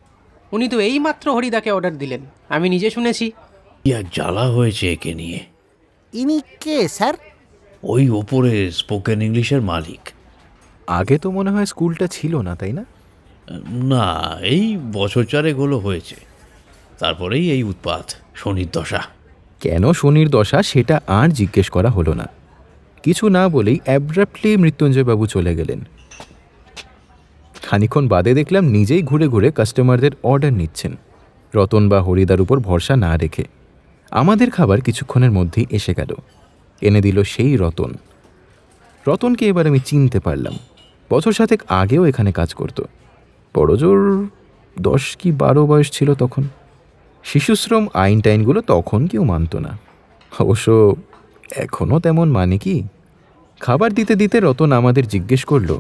উনি তো এইমাত্র হরিদাকে অর্ডার দিলেন, আমি নিজে শুনেছি। ইয়া জ্বালা হয়েছে একে নিয়ে। ইনি কে স্যার? ওই ওপরে স্পোকেন ইংলিশের মালিক। আগে তো মনে হয় স্কুলটা ছিল না, তাই না? না, এই বছর 4 হলো হয়েছে। তারপরেই এই উৎপাত, শনির দশা। কেন শনির দশা সেটা আর জিজ্ঞেস করা হলো না। কিছু না বলেই অ্যাব্রাপ্টলি মৃত্যুঞ্জয়বাবু চলে গেলেন। খানিক্ষণ বাদে দেখলাম নিজেই ঘুরে ঘুরে কাস্টমারদের অর্ডার নিচ্ছেন, রতন বা হরিদার উপর ভরসা না রেখে। আমাদের খাবার কিছুক্ষণের মধ্যেই এসে গেল। এনে দিল সেই রতন। রতনকে এবার আমি চিনতে পারলাম। বছর 7 আগেও এখানে কাজ করত। বড়জোর 10 কি 12 বয়স ছিল তখন। শিশুশ্রম আইন টাইনগুলো তখন কেউ মানত না, অবশ্য এখনও তেমন মানে কি। খাবার দিতে দিতে রতন আমাদের জিজ্ঞেস করল,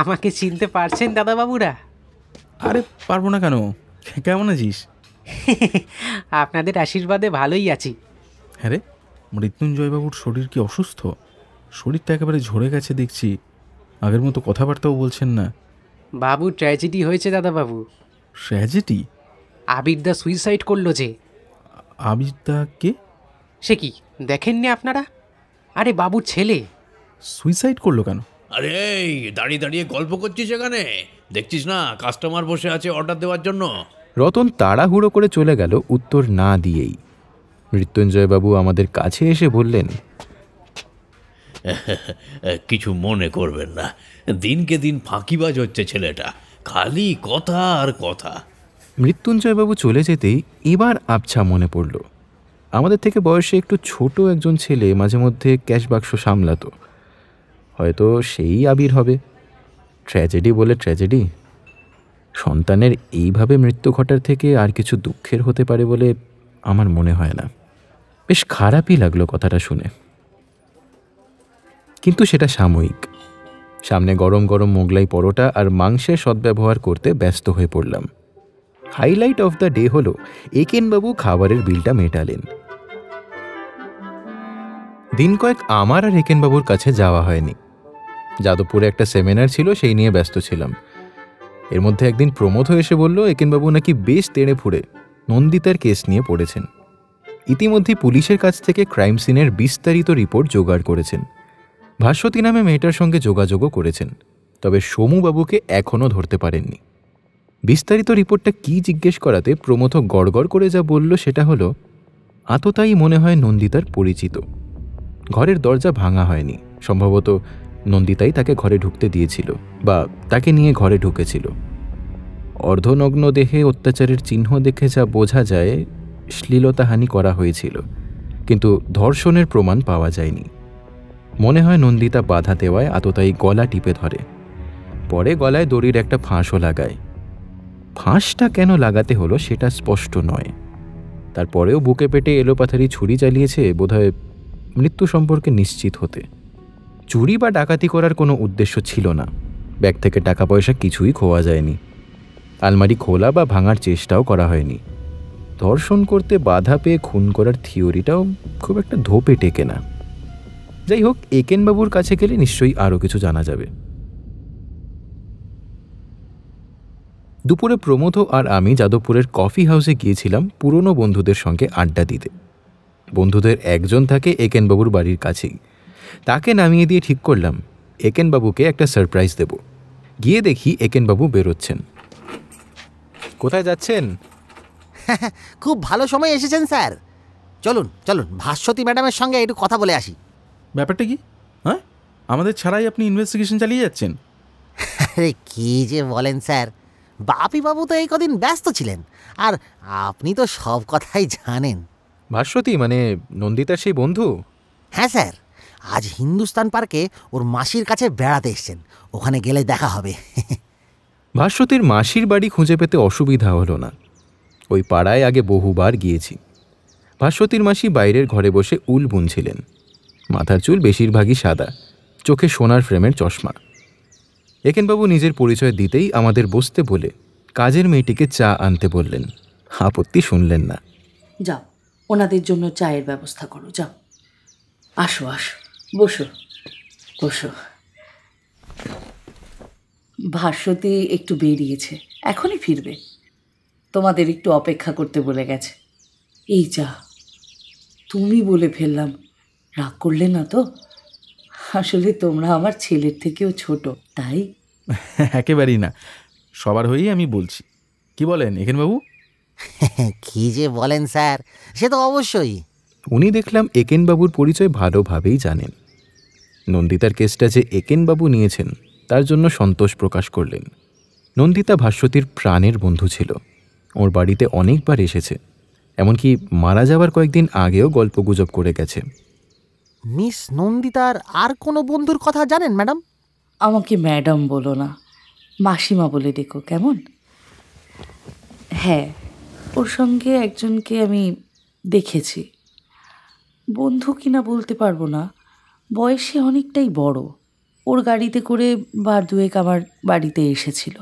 আমাকে চিনতে পারছেন দাদাবাবুরা? আরে পারবো না কেন, কেমন আছিস? আপনাদের আশীর্বাদে ভালোই আছি। হ্যাঁ রে, মৃত্যুঞ্জয়বাবুর শরীর কি অসুস্থ? শরীরটা একেবারে ঝরে গেছে দেখছি, আগের মতো কথাবার্তাও বলছেন না। বাবু ট্র্যাজেডি হয়েছে দাদাবাবু। ট্র্যাজেডি? আবিরদা সুইসাইড করলো যে। আবিরদা কে? সে কি দেখেননি আপনারা? আরে বাবুর ছেলে। সুইসাইড করলো কেন? আরে এই দাঁড়িয়ে দাঁড়িয়ে গল্প করছিস এখানে, দেখছিস না কাস্টমার বসে আছে অর্ডার দেওয়ার জন্য। রতন তাড়াহুড়ো করে চলে গেল উত্তর না দিয়েই। মৃত্যুঞ্জয়বাবু আমাদের কাছে এসে বললেন, কিছু মনে করবেন না, দিনকে দিন ফাঁকিবাজ হচ্ছে ছেলেটা, খালি কথা আর কথা। মৃত্যুঞ্জয়বাবু চলে যেতেই এবার আবছা মনে পড়ল, আমাদের থেকে বয়সে একটু ছোট একজন ছেলে মাঝে মধ্যে ক্যাশ বাক্স সামলাতো। হয়তো সেই আবির হবে। ট্র্যাজেডি বলে ট্র্যাজেডি? সন্তানের এইভাবে মৃত্যু ঘটার থেকে আর কিছু দুঃখের হতে পারে বলে আমার মনে হয় না। বেশ খারাপই লাগলো কথাটা শুনে, কিন্তু সেটা সাময়িক। সামনে গরম গরম মোগলাই পরোটা আর মাংসের সদ্ব্যবহার করতে ব্যস্ত হয়ে পড়লাম। হাইলাইট অফ দ্য ডে হলো একেনবাবু খাবারের বিলটা মেটালেন। দিন কয়েক আমার আর একেনবাবুর কাছে যাওয়া হয়নি। যাদবপুরে একটা সেমিনার ছিল, সেই নিয়ে ব্যস্ত ছিলাম। এর মধ্যে একদিন প্রমোদ হয়ে এসে বলল একেনবাবু নাকি বেশ তেড়ে ফুড়ে নন্দিতার কেস নিয়ে পড়েছেন। ইতিমধ্যে পুলিশের কাছ থেকে ক্রাইম সিনের বিস্তারিত রিপোর্ট জোগাড় করেছেন। ভাস্বতী নামে মেয়েটার সঙ্গে যোগাযোগও করেছেন, তবে সমুবাবুকে এখনও ধরতে পারেননি। বিস্তারিত রিপোর্টটা কি জিজ্ঞেস করাতে প্রমথ গড়গড় করে যা বলল সেটা হলো, আততায়ী মনে হয় নন্দিতার পরিচিত। ঘরের দরজা ভাঙা হয়নি, সম্ভবত নন্দিতাই তাকে ঘরে ঢুকতে দিয়েছিল বা তাকে নিয়ে ঘরে ঢুকেছিল। অর্ধনগ্ন দেহে অত্যাচারের চিহ্ন দেখে যা বোঝা যায় শ্লীলতাহানি করা হয়েছিল, কিন্তু ধর্ষণের প্রমাণ পাওয়া যায়নি। মনে হয় নন্দিতা বাধা দেওয়ায় আততায়ী গলা টিপে ধরে, পরে গলায় দড়ির একটা ফাঁসও লাগায়। ফাঁসটা কেন লাগাতে হলো সেটা স্পষ্ট নয়। তারপরেও বুকে পেটে এলোপাথারি ছুরি চালিয়েছে বোধহয় মৃত্যু সম্পর্কে নিশ্চিত হতে। চুরি বা ডাকাতি করার কোনো উদ্দেশ্য ছিল না। ব্যাগ থেকে টাকা পয়সা কিছুই খোয়া যায়নি। আলমারি খোলা বা ভাঙার চেষ্টাও করা হয়নি। ধর্ষণ করতে বাধা পেয়ে খুন করার থিওরিটাও খুব একটা ধোপে টেকে না। যাই হোক, একেনবাবুর কাছে গেলে নিশ্চয়ই আরও কিছু জানা যাবে। দুপুরে প্রমথ আর আমি যাদবপুরের কফি হাউসে গিয়েছিলাম পুরনো বন্ধুদের সঙ্গে আড্ডা দিতে। বন্ধুদের একজন থাকে একেনবাবুর বাড়ির কাছেই। তাকে নামিয়ে দিয়ে ঠিক করলাম একেনবাবুকে একটা সারপ্রাইজ দেব। গিয়ে দেখি একেনবাবু বেরোচ্ছেন। কোথায় যাচ্ছেন? খুব ভালো সময় এসেছেন স্যার। চলুন চলুন, ভাস্বতী ম্যাডামের সঙ্গে একটু কথা বলে আসি। ব্যাপারটা কি? হ্যাঁ, আমাদের ছাড়াই আপনি ইনভেস্টিগেশন চালিয়ে যাচ্ছেন? আরে কি যে বলেন স্যার, বাপিবাবু তো এই কদিন ব্যস্ত ছিলেন, আর আপনি তো সব কথাই জানেন। ভাস্বতী মানে নন্দিতার সেই বন্ধু? হ্যাঁ স্যার, আজ হিন্দুস্তান পার্কে ওর মাসির কাছে বেড়াতে এসছেন, ওখানে গেলে দেখা হবে। ভাস্বতীর মাসির বাড়ি খুঁজে পেতে অসুবিধা হলো না। ওই পাড়ায় আগে বহুবার গিয়েছি। ভাস্বতীর মাসি বাইরের ঘরে বসে উল বুনছিলেন। মাথার চুল বেশিরভাগই সাদা, চোখে সোনার ফ্রেমের চশমা। একেনবাবু নিজের পরিচয় দিতেই আমাদের বসতে বলে কাজের মেয়েটিকে চা আনতে বললেন। আপত্তি শুনলেন না। যাও, ওনাদের জন্য চায়ের ব্যবস্থা করো, যাও। আসো আসো, বসো বসো। ভাস্বতী একটু বেরিয়েছে, এখনই ফিরবে। তোমাদের একটু অপেক্ষা করতে বলে গেছে। এই চা। তুমি বলে ফেললাম, রাগ করলে না তো? আসলে তোমরা আমার ছেলের থেকেও ছোট, তাই। একেবারেই না, সবার হয়েই আমি বলছি। কি বলেন একেনবাবু? কি যে বলেন স্যার, সে তো অবশ্যই। উনি দেখলাম একেনবাবুর পরিচয় ভালোভাবেই জানেন। নন্দিতার কেসটা যে একেনবাবু নিয়েছেন তার জন্য সন্তোষ প্রকাশ করলেন। নন্দিতা ভাস্বতীর প্রাণের বন্ধু ছিল, ওর বাড়িতে অনেকবার এসেছে, এমনকি মারা যাওয়ার কয়েকদিন আগেও গল্পগুজব করে গেছে। মিস নন্দিতার আর কোনো বন্ধুর কথা জানেন ম্যাডাম? আমাকে ম্যাডাম বলো না, মাসিমা বলে ডেকো, কেমন? হ্যাঁ, ওর সঙ্গে একজনকে আমি দেখেছি। বন্ধু কিনা বলতে পারবো না, বয়সে অনেকটাই বড়। ওর গাড়িতে করে বার দুয়েক আমার বাড়িতে এসেছিল।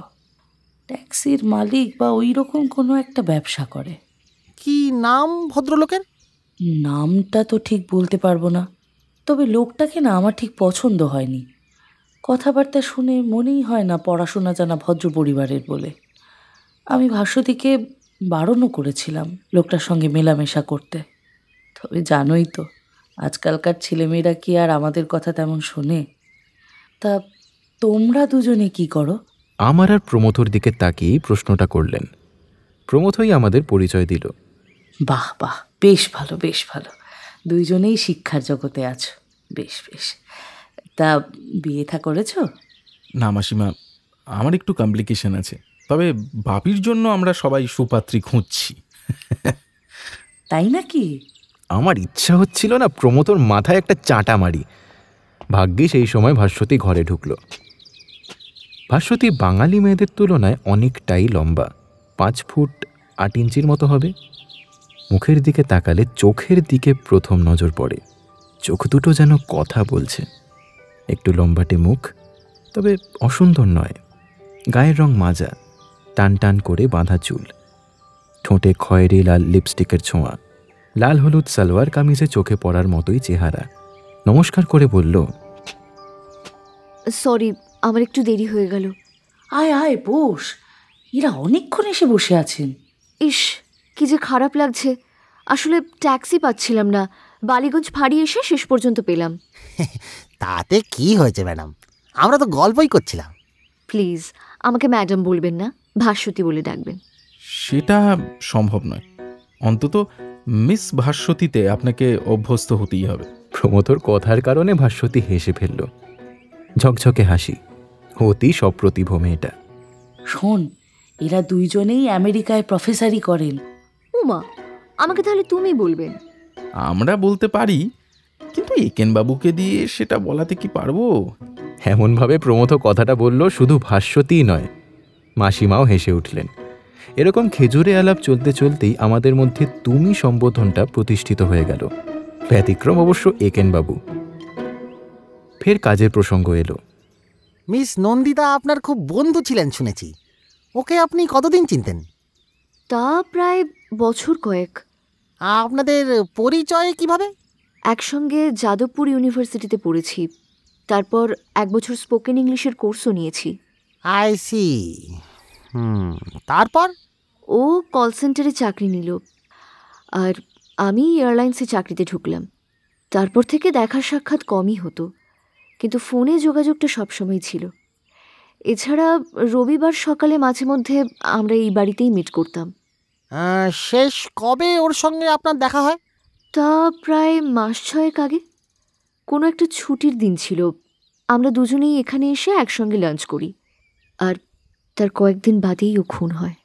ট্যাক্সির মালিক বা ওই রকম কোনো একটা ব্যবসা করে। কি নাম ভদ্রলোকের? নামটা তো ঠিক বলতে পারবো না, তবে লোকটাকে না আমার ঠিক পছন্দ হয়নি। কথাবার্তা শুনে মনেই হয় না পড়াশোনা জানা ভদ্র পরিবারের বলে। আমি ভাস্বতীকে বারণও করেছিলাম লোকটার সঙ্গে মেলামেশা করতে, তবে জানোই তো আজকালকার ছেলেমেয়েরা কি আর আমাদের কথা তেমন শোনে। তা তোমরা দুজনে কি করো? আমার আর প্রমথর দিকে তাকিয়েই প্রশ্নটা করলেন। প্রমথই আমাদের পরিচয় দিল। বাহ বাহ, বেশ ভালো বেশ ভালো, দুইজনেই শিক্ষার জগতে আছো, বেশ বেশ। তা বিয়ে থা করেছ? না মাসিমা, আমার একটু কমপ্লিকেশন আছে, তবে বাপির জন্য আমরা সবাই সুপাত্রী খুঁজছি। তাই নাকি? আমার ইচ্ছা হচ্ছিল না প্রমথর মাথায় একটা চাঁটা মারি। ভাগ্যে সেই সময় ভাস্বতী ঘরে ঢুকল। ভাস্বতী বাঙালি মেয়েদের তুলনায় অনেকটাই লম্বা, 5 ফুট 8 ইঞ্চির মতো হবে। মুখের দিকে তাকালে চোখের দিকে প্রথম নজর পড়ে। চোখ দুটো যেন কথা বলছে। একটু লম্বাটে মুখ, তবে অসুন্দর নয়। গায়ের রং মাজা, টান টান করে বাঁধা চুল, ঠোঁটে খয়েরি লাল লিপস্টিকের ছোঁয়া, লাল হলুদ সালোয়ার কামিজে চোখে পড়ার মতোই চেহারা। নমস্কার করে বলল, সরি, আমার একটু দেরি হয়ে গেল। আয় আয় বস, এরা অনেকক্ষণ এসে বসে আছেন। ইস, কি যে খারাপ লাগছে, আসলে ট্যাক্সি পাচ্ছিলাম না, বালিগঞ্জ ফাঁড়ি এসে শেষ পর্যন্ত পেলাম। তাতে কি হয়েছে ম্যাডাম, আমরা তো গল্পই করছিলাম। প্লিজ আমাকে ম্যাডাম বলবেন না, ভাস্বতী বলে ডাকবেন। সেটা সম্ভব নয়, অন্তত মিস ভাস্বতীতে আপনাকে অভ্যস্ত হতেই হবে। প্রমথর কথার কারণে ভাস্বতী হেসে ফেলল, ঝকঝকে হাসি, অতি সপ্রতিভ মেয়েটা। শোন, এরা দুইজনেই আমেরিকায় প্রফেসরি করেন। উমা, আমাকে তাহলে তুমি বলবেন। আমরা বলতে পারি, কিন্তু একেন বাবুকে দিয়ে সেটা বলাতে কি পারবো? এমনভাবে প্রমথ কথাটা বলল, শুধু ভাস্বতীই নয়, মাসিমাও হেসে উঠলেন। এরকম খেজুরে আলাপ চলতে চলতেই আমাদের মধ্যে তুমি সম্বোধনটা প্রতিষ্ঠিত হয়ে গেল। ব্যতিক্রম অবশ্য একেনবাবু। ফের কাজের প্রসঙ্গ এলো। মিস নন্দিতা আপনার খুব বন্ধু ছিলেন শুনেছি, ওকে আপনি কতদিন চিনতেন? তা প্রায় বছর কয়েক। আপনাদের পরিচয় কিভাবে? একসঙ্গে যাদবপুর ইউনিভার্সিটিতে পড়েছি, তারপর 1 বছর স্পোকেন ইংলিশের কোর্সও নিয়েছি। I see. তারপর? ও কল সেন্টারে চাকরি নিল, আর আমি এয়ারলাইন্সে চাকরিতে ঢুকলাম। তারপর থেকে দেখা সাক্ষাৎ কমই হতো, কিন্তু ফোনে যোগাযোগটা সবসময় ছিল। এছাড়া রবিবার সকালে মাঝে মধ্যে আমরা এই বাড়িতেই মিট করতাম। শেষ কবে ওর সঙ্গে আপনার দেখা হয়? তা প্রায় 6 মাস আগে। কোনো একটা ছুটির দিন ছিল, আমরা দুজনেই এখানে এসে একসঙ্গে লাঞ্চ করি, আর তার কয়েকদিন বাদেই ও খুন হয়।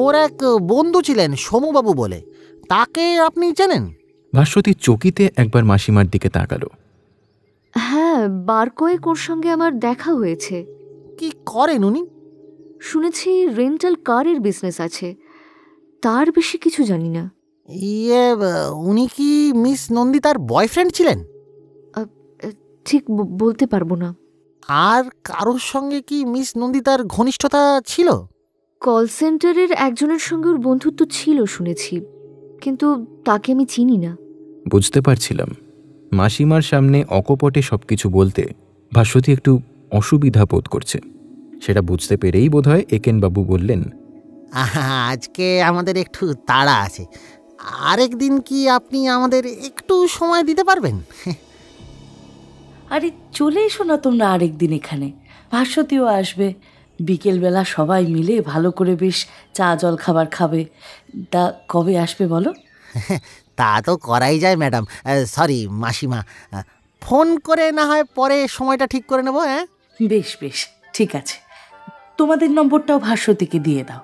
ওর এক বন্ধু ছিলেন সমুবাবু বলে, তাকে আপনি চেনেন? ভাস্বতী চকিতে একবার মাসিমার দিকে তাকালো। হ্যাঁ, বার কয়েক ওর সঙ্গে আমার দেখা হয়েছে। কি করেন উনি? শুনেছি রেন্টাল কারের বিজনেস আছে, তার বেশি কিছু জানি না। উনি কি মিস নন্দিতার বয়ফ্রেন্ড ছিলেন? ঠিক বলতে পারবো না। আর কারোর সঙ্গে কি মিস নন্দিতার ঘনিষ্ঠতা ছিল? কল সেন্টারের একজনের সঙ্গে ওর বন্ধুত্ব ছিল শুনেছি, কিন্তু তাকে আমি চিনি না। বুঝতে পারছিলাম মাসিমার সামনে অকপটে সবকিছু বলতে ভাস্বতী একটু অসুবিধা বোধ করছে। সেটা বুঝতে পেরেই বোধহয় একেনবাবু বললেন, আজকে আমাদের একটু তাড়া আছে, আরেকদিন কি আপনি আমাদের একটু সময় দিতে পারবেন? আরে চলে এসো না তোমরা আরেকদিন এখানে, ভাস্বতীও আসবে। বিকেলবেলা সবাই মিলে ভালো করে বেশ চা জল খাবার খাবে। তা কবে আসবে বলো? তা তো করাই যায় ম্যাডাম, সরি মাসিমা, ফোন করে না হয় পরে সময়টা ঠিক করে নেব। হ্যাঁ বেশ বেশ, ঠিক আছে। তোমাদের নম্বরটাও ভাস্বতীকে দিয়ে দাও।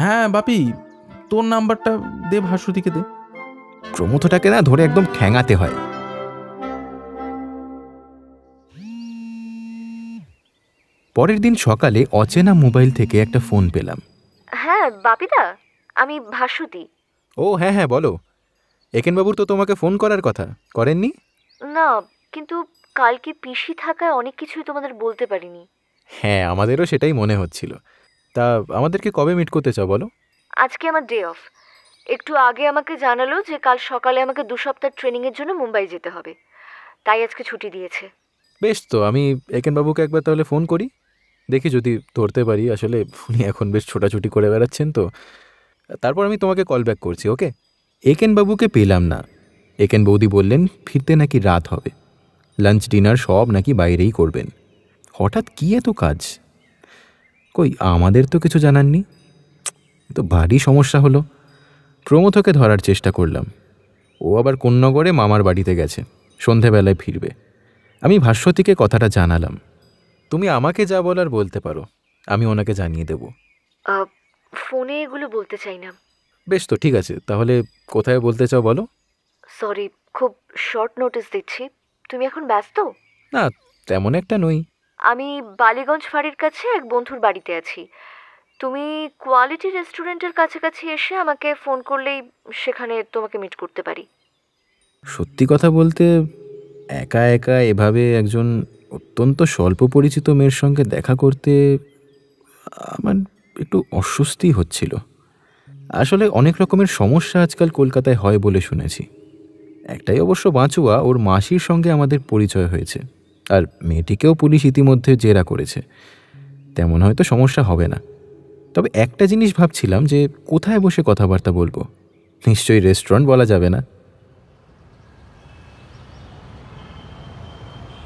হ্যাঁ বাপি, তোর নাম্বারটা দে, ভাস্বতীকে দে। প্রমথটাকে না ধরে একদম ঠ্যাঙাতে হয়। পরের দিন সকালে অচেনা মোবাইল থেকে একটা ফোন পেলাম। হ্যাঁ বাপিদা, আমি ভাস্বতী। ও হ্যাঁ হ্যাঁ বলো। একেনবাবুর তো তোমাকে ফোন করার কথা, করেননি? না, কিন্তু কালকে পিসি থাকায় অনেক কিছুই তোমাদের বলতে পারিনি। হ্যাঁ, আমাদেরও সেটাই মনে হচ্ছিল। তা আমাদেরকে কবে মিট করতে চাও বলো? আজকে আমার ডে অফ। একটু আগে আমাকে জানালো যে কাল সকালে আমাকে 2 সপ্তাহ ট্রেনিংয়ের জন্য মুম্বাই যেতে হবে, তাই আজকে ছুটি দিয়েছে। বেশ, তো আমি একেনবাবুকে একবার তাহলে ফোন করি, দেখি যদি ধরতে পারি। আসলে উনি এখন বেশ ছোটাছুটি করে বেড়াচ্ছেন তো। তারপর আমি তোমাকে কল ব্যাক করছি, ওকে? একেনবাবুকে পেলাম না। একেন বৌদি বললেন ফিরতে নাকি রাত হবে, লাঞ্চ ডিনার সব নাকি বাইরেই করবেন। হঠাৎ কি এত কাজ? কই আমাদের তো কিছু জানাননি। তো ভারী সমস্যা হলো। প্রমথকে ধরার চেষ্টা করলাম, ও আবার কোন্নগরে মামার বাড়িতে গেছে, সন্ধেবেলায় ফিরবে। আমি ভাস্বতীকে কথাটা জানালাম। তুমি আমাকে যা বলার বলতে পারো, আমি ওনাকে জানিয়ে দেব। ফোনে এগুলো বলতে চাই না। বেশ, তো ঠিক আছে, তাহলে কোথায় বলতে চাও বলো? সরি, খুব শর্ট নোটিস দিচ্ছি। তুমি এখন ব্যস্ত? না, তেমন একটা নই। আমি বালিগঞ্জ ফাঁড়ির কাছে এক বন্ধুর বাড়িতে আছি। তুমি কোয়ালিটি রেস্টুরেন্টের কাছাকাছি এসে আমাকে ফোন করলেই সেখানে তোমাকে মিট করতে পারি। সত্যি কথা বলতে একা একা এভাবে একজন অত্যন্ত স্বল্প পরিচিত মেয়ের সঙ্গে দেখা করতে আমার একটু অস্বস্তি হচ্ছিল। আসলে অনেক রকমের সমস্যা আজকাল কলকাতায় হয় বলে শুনেছি। একটাই অবশ্য বাঁচুয়া, ওর মাসির সঙ্গে আমাদের পরিচয় হয়েছে, আর মেয়েটিকেও পুলিশ ইতিমধ্যে জেরা করেছে। তেমন হয়তো সমস্যা হবে না, তবে একটা জিনিস ভাবছিলাম যে কোথায় বসে কথাবার্তা বলবো। নিশ্চয়ই রেস্টুরেন্ট বলা যাবে না।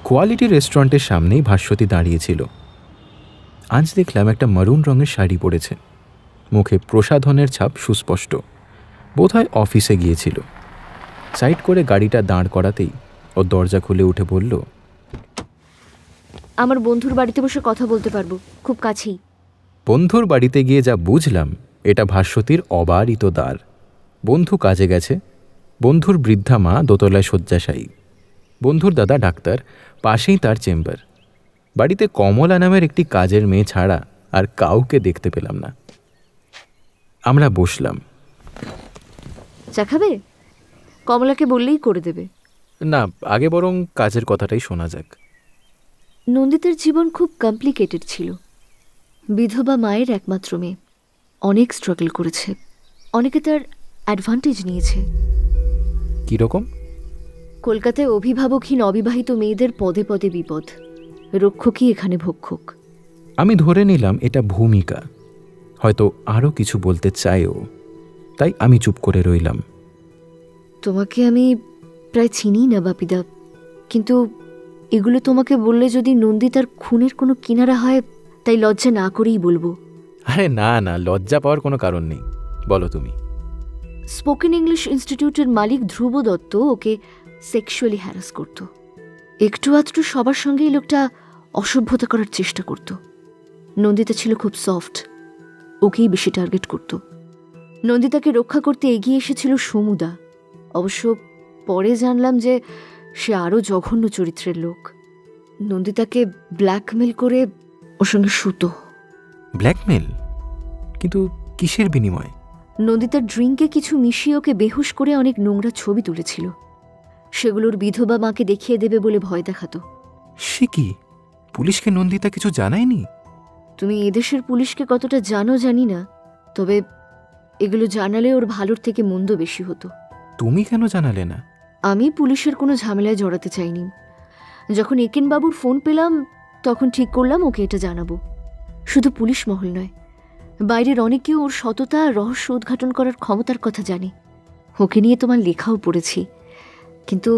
কোয়ালিটি রেস্টুরেন্টের সামনেই ভাস্বতী দাঁড়িয়েছিল। আজ দেখলাম একটা মারুন রঙের শাড়ি পরেছে, মুখে প্রসাধনের ছাপ সুস্পষ্ট। বোধহয় অফিসে গিয়েছিল। সাইড করে গাড়িটা দাঁড় করাতেই ও দরজা খুলে উঠে বলল, আমার বন্ধুর বাড়িতে বসে কথা বলতে পারবো, খুব কাছেই। বন্ধুর বাড়িতে গিয়ে যা বুঝলাম, এটা ভাস্বতীর অবারিত দ্বার। বন্ধু কাজে গেছে, বন্ধুর বৃদ্ধা মা দোতলায় শয্যাশায়ী, বন্ধুর দাদা ডাক্তার, পাশেই তার চেম্বার। বাড়িতে কমলা নামের একটি কাজের মেয়ে ছাড়া আর কাউকে দেখতে পেলাম না। আমরা বসলাম। চা খাবে? কমলাকে বললেই করে দেবে। না, আগে বরং কাজের কথাটাই শোনা যাক। নন্দিতার জীবন খুব কমপ্লিকেটেড ছিল। বিধবা মায়ের একমাত্র মেয়ে, অনেক স্ট্রাগল করেছে। অনেকে তার অ্যাডভান্টেজ নিয়েছে। কীরকম? কলকাতায় অভিভাবকহীন অবিবাহিত মেয়েদের পদে পদে বিপদ। রক্ষকই এখানে ভক্ষক। আমি ধরে নিলাম এটা ভূমিকা, হয়তো আরও কিছু বলতে চাইও, তাই আমি চুপ করে রইলাম। তোমাকে আমি প্রায় চিনি না বাপিদা, কিন্তু এগুলো তোমাকে বললে যদি নন্দিতার খুনের কোনো কিনারা হয়, তাই লজ্জা না করেই বলবো। আরে না না, লজ্জা পাওয়ার কোনো কারণ নেই, বলো তুমি। স্পোকেন ইংলিশ ইনস্টিটিউটের মালিক ধ্রুব দত্ত ওকে সেক্সুয়ালি হ্যারাস করত। একটু আধটু সবার সঙ্গে এই লোকটা অসভ্যতা করার চেষ্টা করত। নন্দিতা ছিল খুব সফট, ওকেই বেশি টার্গেট করত। নন্দিতাকে রক্ষা করতে এগিয়ে এসেছিল সমুদা। অবশ্য পরে জানলাম যে সে আরও জঘন্য চরিত্রের লোক। নন্দিতাকে ব্ল্যাকমেল করে ওর সঙ্গে শুতো। ব্ল্যাকমেল? কিন্তু কিসের বিনিময়ে? নন্দিতার ড্রিঙ্কে কিছু মিশিয়ে ওকে বেহুশ করে অনেক নোংরা ছবি তুলেছিল। সেগুলোর বিধবা মাকে দেখিয়ে দেবে বলে ভয় দেখাতো। সে কি? পুলিশকে নন্দিতা কিছু জানায়নি? তুমি এদেশের পুলিশকে কতটা জানো জানি না, তবে এগুলো জানালে ওর ভালোর থেকে মন্দ বেশি হতো। তুমি কেন জানালে না? আমি পুলিশের কোনো ঝামেলায় জড়াতে চাইনি। যখন একেনবাবুর ফোন পেলাম তখন ঠিক করলাম ওকে এটা জানাবো। শুধু পুলিশ মহল নয়, বাইরের অনেকেও ওর সততা আর রহস্য উদ্ঘাটন করার ক্ষমতার কথা জানে। ওকে নিয়ে তোমার লেখাও পড়েছি, কিন্তু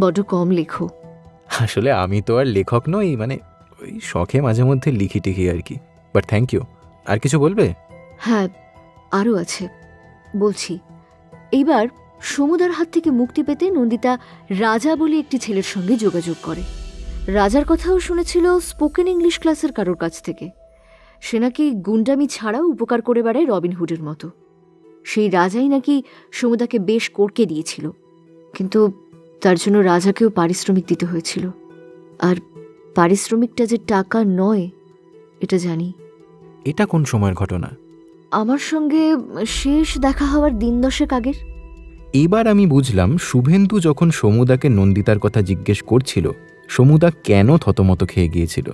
বড্ড কম লেখো। আসলে আমি তো আর লেখক নই, মানে ওই শখে মাঝে মধ্যে লিখি টিখি আর কি। But thank you. আর কিছু বলবে? হ্যাঁ, আরও আছে, বলছি। এইবার সমুদার হাত থেকে মুক্তি পেতে নন্দিতা রাজা বলে একটি ছেলের সঙ্গে যোগাযোগ করে। রাজার কথাও শুনেছিল স্পোকেন ইংলিশ ক্লাসের কারোর কাছ থেকে। সে নাকি গুন্ডামি ছাড়াও উপকার করে বেড়ায় রবিনহুডের মতো। সেই রাজাই নাকি সমুদাকে বেশ করকে দিয়েছিল, কিন্তু তার জন্য রাজাকেও পারিশ্রমিক দিতে হয়েছিল। আর পারিশ্রমিকটা যে টাকা নয় এটা জানি। এটা কোন সময়ের ঘটনা? আমার সঙ্গে শেষ দেখা হওয়ার দিন 10 আগের। এবার আমি বুঝলাম শুভেন্দু যখন সমুদাকে নন্দিতার কথা জিজ্ঞেস করছিল, সমুদা কেন থতমত খেয়ে গিয়েছিল।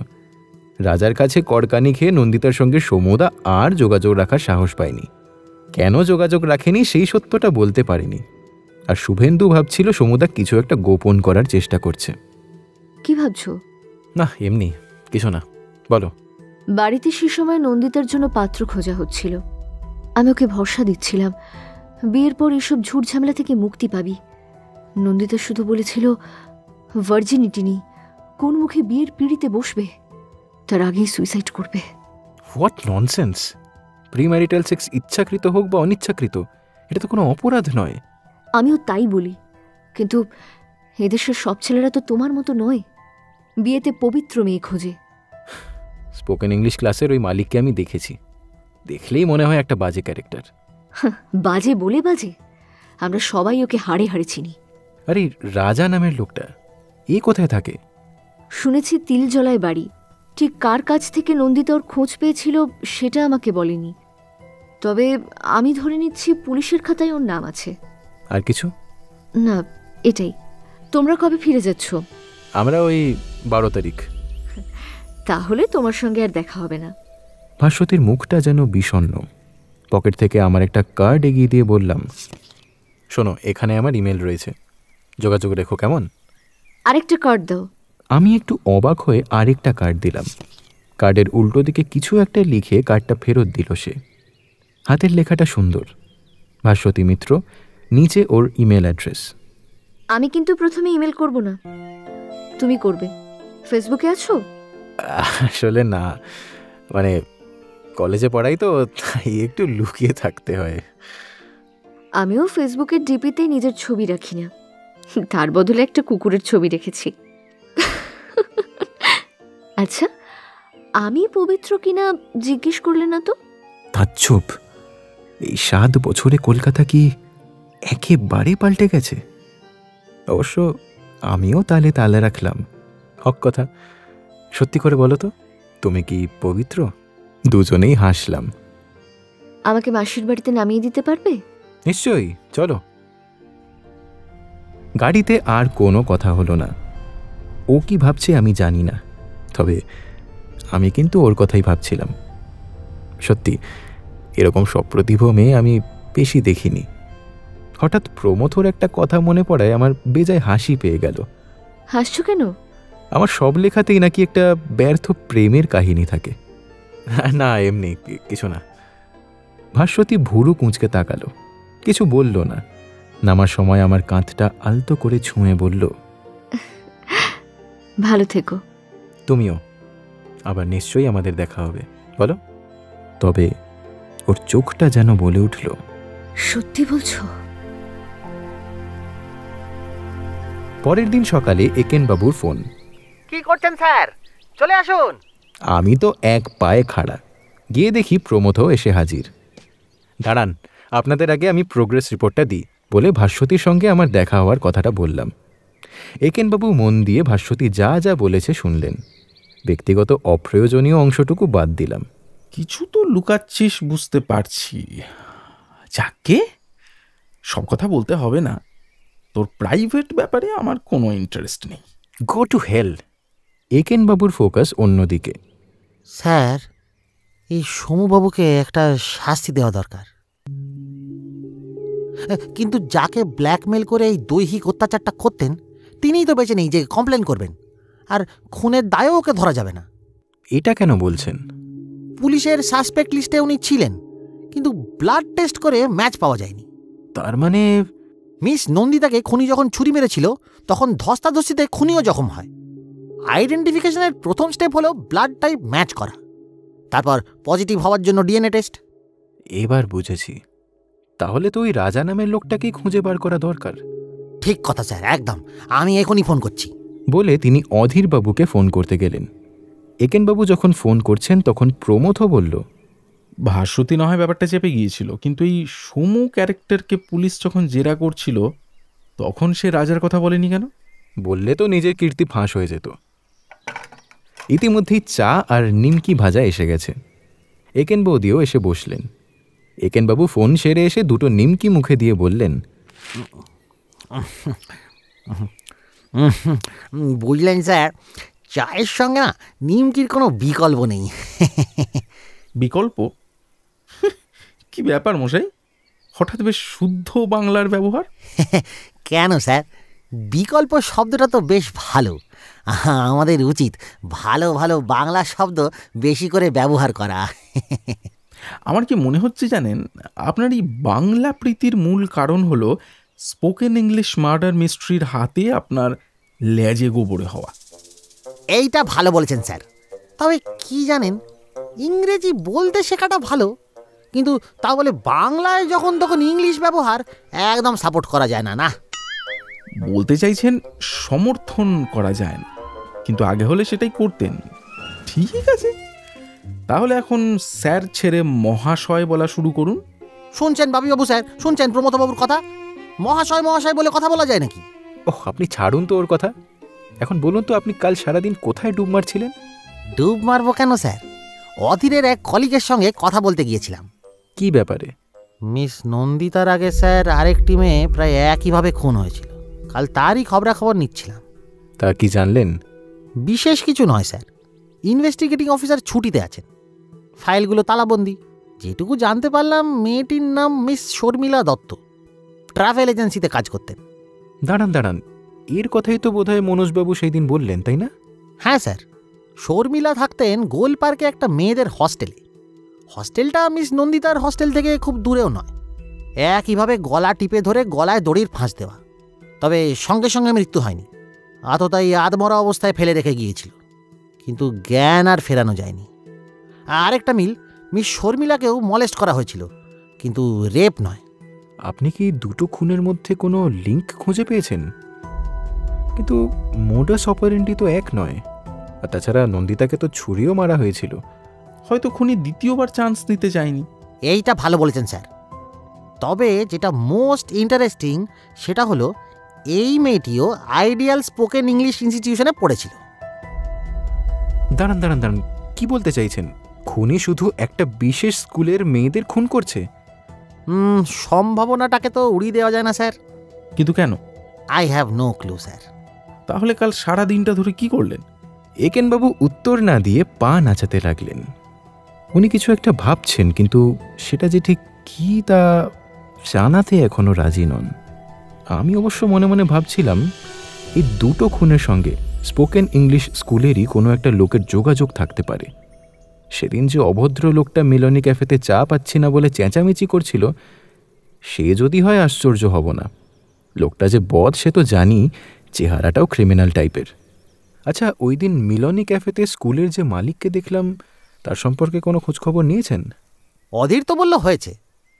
রাজার কাছে কড়কানি খেয়ে নন্দিতার সঙ্গে সমুদা আর যোগাযোগ রাখার সাহস পায়নি। কেন যোগাযোগ রাখেনি সেই সত্যটা বলতে পারেনি। আর শুভেন্দু ভাবছিল সমুদা কিছু একটা গোপন করার চেষ্টা করছে। কি ভাবছো? না, এমনি কিছু না, বলো। বাড়িতে সে সময় নন্দিতার জন্য পাত্র খোঁজা হচ্ছিল। আমি ওকে ভরসা দিচ্ছিলাম, বিয়ের পর এসব ঝুট ঝামেলা থেকে মুক্তি পাবি। নন্দিতা শুধু বলেছিল ভার্জিনিটি নেই, কোন মুখে বিয়ের পিঁড়িতে বসবে, তার আগেই সুইসাইড করবে। What nonsense! প্রিম্যারিটাল সেক্স ইচ্ছাকৃত হোক বা অনিচ্ছাকৃত, এটা তো কোনো অপরাধ নয়। আমিও তাই বলি, কিন্তু এদেশের সব ছেলেরা তো তোমার মতো নয়। বিয়েতে পবিত্র মেয়ে খোঁজে। স্পোকেন ইংলিশ ক্লাসের ওই মালিককে আমি দেখেছি, দেখলেই মনে হয় একটা বাজে ক্যারেক্টার। বাজে বলে বাজে? আমরা সবাই ওকে হাড়ে হাড়ে চিনি। আরে রাজা নামের লোকটা এ কোথায় থাকে? শুনেছি তিলজলায় বাড়ি। ঠিক কার কাছ থেকে নন্দিতা ওর খোঁজ পেয়েছিল সেটা আমাকে বলেনি, তবে আমি ধরে নিচ্ছি পুলিশের খাতায় ওর নাম আছে। আর কিছু না, এটাই। তোমরা কবে ফিরে যাচ্ছ? আমরা ওই 12 তারিখ। তাহলে তোমার সঙ্গে আর দেখা হবে না। ভাস্বতীর মুখটা যেন বিষণ্ণ। পকেট থেকে আমার একটা কার্ড এগিয়ে দিয়ে বললাম, শোনো, এখানে আমার ইমেল রয়েছে, যোগাযোগ রেখো, কেমন? আরেকটা কার্ড দাও। আমি একটু অবাক হয়ে আরেকটা কার্ড দিলাম। কার্ডের উল্টো দিকে কিছু একটা লিখে কার্ডটা ফেরত দিল সে। হাতের লেখাটা সুন্দর, ভাস্বতী মিত্র, নিচে ওর ইমেল অ্যাড্রেস। আমি কিন্তু প্রথমে ইমেল করব না, তুমি করবে। ফেসবুকে আছো? আসলে না, মানে কলেজে পড়াই তো, তাই একটু লুকিয়ে থাকতে হয়। আমিও ফেসবুকের ডিপিতে নিজের ছবি রাখি না, তার বদলে একটা কুকুরের ছবি রেখেছি। আচ্ছা, আমি পবিত্র কিনা জিজ্ঞেস করলে না তো? তাজ্জব, এই 7 বছরে কলকাতা কি একেবারে পাল্টে গেছে? অবশ্য আমিও তালে তালে রাখলাম। হক কথা, সত্যি করে বলো তো, তুমি কি পবিত্র? দুজনেই হাসলাম। আমাকে মাসির বাড়িতে নামিয়ে দিতে পারবে? নিশ্চয়ই, চলো। গাড়িতে আর কোনো কথা হলো না। ও কি ভাবছে আমি জানি না, তবে আমি কিন্তু ওর কথাই ভাবছিলাম। সত্যি, এরকম সপ্রতিভ মেয়ে আমি বেশি দেখিনি। হঠাৎ প্রমথর একটা কথা মনে পড়ায় আমার বেজায় হাসি পেয়ে গেল। হাসছো কেন? আমার সব লেখাতেই নাকি একটা ব্যর্থ প্রেমের কাহিনী থাকে। না, এমনি কিছু না। ভাস্বতী ভুরু কুঁচকে তাকালো, কিছু বলল না। নামার সময় আমার কাঁধটা আলতো করে ছুঁয়ে বলল, ভালো থেকো। তুমিও। আবার নিশ্চয়ই আমাদের দেখা হবে, বলো। তবে ওর চোখটা যেন বলে উঠল, সত্যি বলছো? পরের দিন সকালে একেন বাবুর ফোন। কি করছেন স্যার? চলে আসুন। আমি তো এক পায়ে খাড়া, গিয়ে দেখি প্রমথও এসে হাজির। দাঁড়ান, আপনাদের আগে আমি প্রোগ্রেস রিপোর্টটা দিই বলে ভাস্বতীর সঙ্গে আমার দেখা হওয়ার কথাটা বললাম। একেনবাবু মন দিয়ে ভাস্বতী যা যা বলেছে শুনলেন। ব্যক্তিগত অপ্রয়োজনীয় অংশটুকু বাদ দিলাম। কিছু তো লুকাচ্ছিস বুঝতে পারছি। যাকে সব কথা বলতে হবে না, তোর প্রাইভেট ব্যাপারে আমার কোনো ইন্টারেস্ট নেই। Go to hell. একেনবাবুর ফোকাস অন্যদিকে। স্যার, এই সমুবাবুকে একটা শাস্তি দেওয়া দরকার। কিন্তু যাকে ব্ল্যাকমেল করে এই দৈহিক অত্যাচারটা করতেন তিনিই তো বেঁচে নেই যে কমপ্লেন করবেন, আর খুনের দায়ও ওকে ধরা যাবে না। এটা কেন বলছেন? পুলিশের সাসপেক্ট লিস্টে উনি ছিলেন, কিন্তু ব্লাড টেস্ট করে ম্যাচ পাওয়া যায়নি। তার মানে মিস নন্দিতাকে খুনি যখন ছুরি মেরেছিল তখন ধস্তাধস্তিতে খুনিও জখম হয়। আইডেন্টিফিকেশনের প্রথম স্টেপ হলো ব্লাড টাইপ ম্যাচ করা, তারপর পজিটিভ হওয়ার জন্য ডিএনএ টেস্ট। এবার বুঝেছি, তাহলে তো ওই রাজা নামের লোকটাকেই খুঁজে বার করা দরকার। ঠিক কথা স্যার, একদম। আমি এখনই ফোন করছি বলে তিনি অধীরবাবুকে ফোন করতে গেলেন। একেনবাবু যখন ফোন করছেন তখন প্রমথও বলল, ভাস্বতী না হয় ব্যাপারটা চেপে গিয়েছিল, কিন্তু এই সমু ক্যারেক্টারকে পুলিশ যখন জেরা করছিল তখন সে রাজার কথা বলেনি কেন? বললে তো নিজের কীর্তি ফাঁস হয়ে যেত। ইতিমধ্যেই চা আর নিমকি ভাজা এসে গেছে। একেন বৌদিও এসে বসলেন। একেনবাবু ফোন সেরে এসে দুটো নিমকি মুখে দিয়ে বললেন, বুঝলেন স্যার, চায়ের সঙ্গে না নিমকির কোনো বিকল্প নেই। বিকল্প? কি ব্যাপার মশাই, হঠাৎ বেশ শুদ্ধ বাংলার ব্যবহার। কেন স্যার, বিকল্প শব্দটা তো বেশ ভালো। আমাদের উচিত ভালো ভালো বাংলা শব্দ বেশি করে ব্যবহার করা। আমার কি মনে হচ্ছে জানেন, আপনার এই বাংলা প্রীতির মূল কারণ হলো স্পোকেন ইংলিশ মার্ডার মিস্ট্রির হাতে আপনার লেজে গোবরে হওয়া। এইটা ভালো বলেছেন স্যার। তবে কি জানেন, ইংরেজি বলতে শেখাটা ভালো, কিন্তু তা বলে বাংলায় যখন তখন ইংলিশ ব্যবহার একদম সাপোর্ট করা যায় না। না, বলতে চাইছেন সমর্থন করা যায় না, কিন্তু আগে হলে সেটাই করতেন। ঠিক আছে, তাহলে এখন স্যার ছেড়ে মহাশয় বলা শুরু করুন। শুনছেন বাবু স্যার, শুনছেন প্রমথবাবুর কথা? মহাশয় মহাশয় বলে কথা বলা যায় নাকি? ওহ, আপনি ছাড়ুন তো ওর কথা। এখন বলুন তো, আপনি কাল সারাদিন কোথায় ডুব মারছিলেন? ডুব মারবো কেন স্যার, অধীরের এক কলিগের সঙ্গে কথা বলতে গিয়েছিলাম। কি ব্যাপারে? মিস নন্দিতার আগে স্যার আরেকটি মেয়ে প্রায় একইভাবে খুন হয়েছিল। কাল তারই খবরাখবর নিচ্ছিলাম। তা কি জানলেন? বিশেষ কিছু নয় স্যার, ইনভেস্টিগেটিং অফিসার ছুটিতে আছেন, ফাইলগুলো তালাবন্দি। যেটুকু জানতে পারলাম, মেয়েটির নাম মিস শর্মিলা দত্ত, ট্রাভেল এজেন্সিতে কাজ করতেন। দাঁড়ান, এর কথাই তো বোধহয় মনোজবাবু সেই দিন বললেন, তাই না? হ্যাঁ স্যার, শর্মিলা থাকতেন গোল পার্কে একটা মেয়েদের হস্টেলে। হস্টেলটা মিস নন্দিতার হস্টেল থেকে খুব দূরেও নয়। একইভাবে গলা টিপে ধরে গলায় দড়ির ফাঁস দেওয়া, তবে সঙ্গে সঙ্গে মৃত্যু হয়নি। আততায়ী আধমরা অবস্থায় ফেলে রেখে গিয়েছিল, কিন্তু জ্ঞান আর ফেরানো যায়নি। আরেকটা মিল, মিস শর্মিলাকেও মলেস্ট করা হয়েছিল, কিন্তু রেপ নয়। আপনি কি দুটো খুনের মধ্যে কোনো লিঙ্ক খুঁজে পেয়েছেন? কিন্তু মোডাস অপারেন্ডি তো এক নয়, আর তাছাড়া নন্দিতাকে তো ছুরিও মারা হয়েছিল। হয়তো খুনি দ্বিতীয়বার চান্স নিতে চায়নি। এইটা ভালো বলেছেন স্যার। তবে যেটা মোস্ট ইন্টারেস্টিং সেটা হলো এই মেয়েটিও আইডিয়াল স্পোকেন ইংলিশ ইনস্টিটিউশনে পড়েছিল। দাঁড়ান দাঁড়ান দাঁড়ান, কি বলতে চাইছেন? খুনি শুধু একটা বিশেষ স্কুলের মেয়েদের খুন করছে? সম্ভাবনাটাকে তো উড়িয়ে দেওয়া যায় না স্যার। কিন্তু কেন? I have no clue sir. তাহলে কাল সারা দিনটা ধরে কি করলেন? একেনবাবু উত্তর না দিয়ে পা নাচাতে লাগলেন। উনি কিছু একটা ভাবছেন, কিন্তু সেটা যে ঠিক কী তা জানাতে এখনো রাজি নন। আমি অবশ্য মনে মনে ভাবছিলাম এই দুটো খুনের সঙ্গে স্পোকেন ইংলিশ স্কুলেরই কোনো একটা লোকের যোগাযোগ থাকতে পারে। সেদিন যে অভদ্র লোকটা মিলনী ক্যাফেতে চা পাচ্ছি না বলে চেঁচামেচি করছিল, সে যদি হয় আশ্চর্য হব না। লোকটা যে বদ সে তো জানি, চেহারাটাও ক্রিমিনাল টাইপের। আচ্ছা, ওই দিন মিলনী ক্যাফেতে স্কুলের যে মালিককে দেখলাম, তার সম্পর্কে কোনো খোঁজখবর নিয়েছেন? অধীর তো বলল হয়েছে,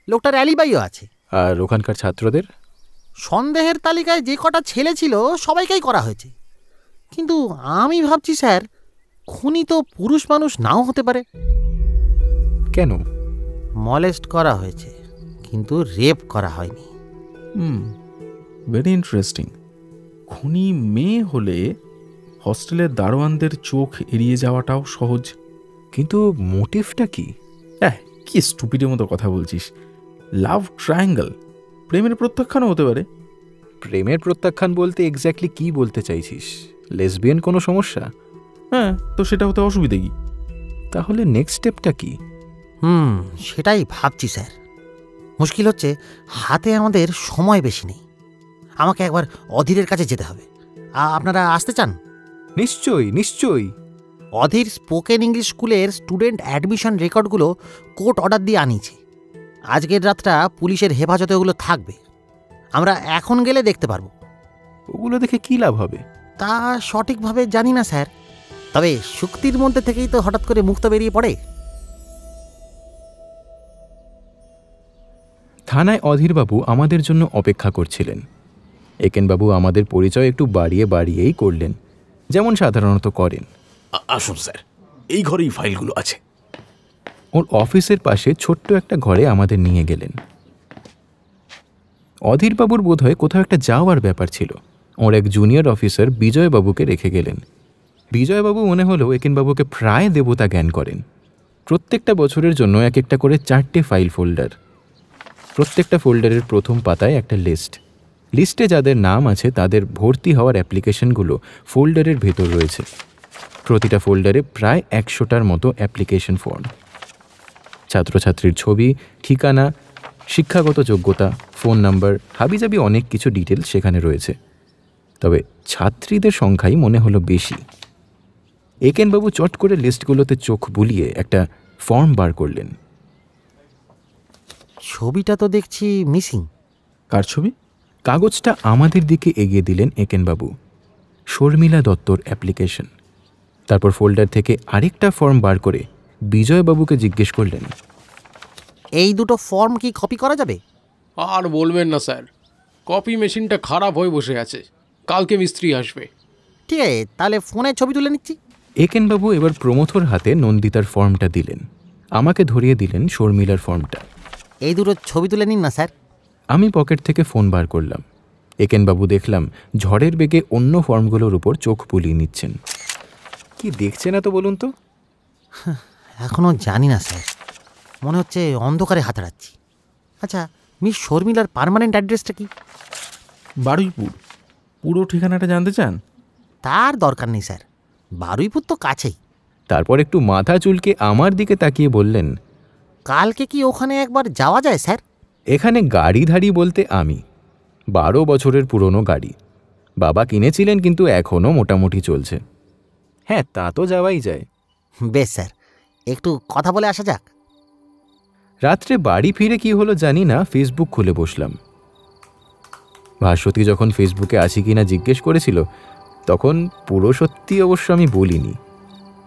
লোকটার অ্যালিবাইও আছে। আর ওখানকার ছাত্রদের? সন্দেহের তালিকায় যে কটা ছেলে ছিল সবাইকেই করা হয়েছে, কিন্তু আমি ভাবছি স্যার, খুনি তো পুরুষ মানুষ নাও হতে পারে। কেন? মলেস্ট করা হয়েছে, কিন্তু রেপ করা হয়নি। Very interesting. খুনি মেয়ে হলে হস্টেলের দারোয়ানদের চোখ এড়িয়ে যাওয়াটাও সহজ। কিন্তু মোটিভটা কি? কি স্টুপিডের মতো কথা বলছিস। লাভ ট্রায়াঙ্গেল, প্রেমের প্রত্যাখ্যানও হতে পারে। প্রেমের প্রত্যাখ্যান বলতে এক্স্যাক্টলি কি বলতে চাইছিস? লেসবিয়ান কোনো সমস্যা? হ্যাঁ, তো সেটা হতে অসুবিধে কি? তাহলে নেক্সট স্টেপটা কি? সেটাই ভাবছি স্যার। মুশকিল হচ্ছে হাতে আমাদের সময় বেশি নেই। আমাকে একবার অধীরের কাছে যেতে হবে। আপনারা আসতে চান? নিশ্চয়ই নিশ্চয়ই। অধীর স্পোকেন ইংলিশ স্কুলের স্টুডেন্ট অ্যাডমিশন রেকর্ডগুলো কোর্ট অর্ডার দিয়ে আনিয়েছে। আজকের রাতটা পুলিশের হেফাজতে ওগুলো থাকবে। আমরা এখন গেলে দেখতে পারবো। ওগুলো দেখে কী লাভ হবে? তা সঠিকভাবে জানি না স্যার, তবে শক্তির মধ্যে থেকেই তো হঠাৎ করে মুক্ত বেরিয়ে পড়ে। থানায় অধীরবাবু আমাদের জন্য অপেক্ষা করছিলেন। একেনবাবু আমাদের পরিচয় একটু বাড়িয়ে বাড়িয়েই করলেন, যেমন সাধারণত করেন। আসুন স্যার, এই ঘরেই ফাইলগুলো আছে। ওর অফিসের পাশে ছোট্ট একটা ঘরে আমাদের নিয়ে গেলেন। অধীরবাবুর বোধহয় কোথাও একটা যাওয়ার ব্যাপার ছিল। ওর এক জুনিয়র অফিসার বিজয়বাবুকে রেখে গেলেন। বিজয়বাবু মনে হলো একেনবাবুকে প্রায় দেবতা জ্ঞান করেন। প্রত্যেকটা বছরের জন্য এক একটা করে 4টে ফাইল ফোল্ডার। প্রত্যেকটা ফোল্ডারের প্রথম পাতায় একটা লিস্টে যাদের নাম আছে তাদের ভর্তি হওয়ার অ্যাপ্লিকেশনগুলো ফোল্ডারের ভেতর রয়েছে। প্রতিটা ফোল্ডারে প্রায় 100টার মতো অ্যাপ্লিকেশন ফর্ম। ছাত্রছাত্রীর ছবি, ঠিকানা, শিক্ষাগত যোগ্যতা, ফোন নাম্বার, হাবিজাবি অনেক কিছু ডিটেলস সেখানে রয়েছে। তবে ছাত্রীদের সংখ্যাই মনে হলো বেশি। একেনবাবু চট করে লিস্টগুলোতে চোখ বুলিয়ে একটা ফর্ম বার করলেন। ছবিটা তো দেখছি মিসিং। কার ছবি? কাগজটা আমাদের দিকে এগিয়ে দিলেন একেনবাবু। শর্মিলা দত্তর অ্যাপ্লিকেশন। তারপর ফোল্ডার থেকে আরেকটা ফর্ম বার করে বিজয়বাবুকে জিজ্ঞেস করলেন, এই দুটো ফর্ম কি কপি করা যাবে? আর বলবেন না স্যার, কপি মেশিনটা খারাপ হয়ে বসে আছে, কালকে মিস্ত্রি আসবে। ঠিক আছে, তাহলে ফোনে ছবি তুলে নিচ্ছি। একেনবাবু এবার প্রমথর হাতে নন্দিতার ফর্মটা দিলেন, আমাকে ধরিয়ে দিলেন শর্মিলার ফর্মটা। এই দুটো ছবি তুলে নিন না স্যার। আমি পকেট থেকে ফোন বার করলাম। একেনবাবু দেখলাম ঝড়ের বেগে অন্য ফর্মগুলোর উপর চোখ বুলিয়ে নিচ্ছেন। কি দেখছে না তো বলুন তো? এখনও জানি না স্যার, মনে হচ্ছে অন্ধকারে হাতাড়াচ্ছি। আচ্ছা, মিস শর্মিলার পার্মানেন্ট অ্যাড্রেসটা কি? বারুইপুর। পুরো ঠিকানাটা জানতে চান? তার দরকার নেই স্যার, বারুইপুর তো কাছেই। তারপর একটু মাথা চুলকে আমার দিকে তাকিয়ে বললেন, কালকে কি ওখানে একবার যাওয়া যায় স্যার? এখানে গাড়িধারী বলতে আমি। 12 বছরের পুরনো গাড়ি। বাবা কিনেছিলেন, কিন্তু এখনও মোটামুটি চলছে। হ্যাঁ, তা তো যাওয়াই যায়। বেশ স্যার, একটু কথা বলে আসা যাক। রাত্রে বাড়ি ফিরে কি হলো জানি না, ফেসবুক খুলে বসলাম। ভাস্বতী যখন ফেসবুকে আছি কিনা জিজ্ঞেস করেছিল, তখন পুরো সত্যি অবশ্য আমি বলিনি।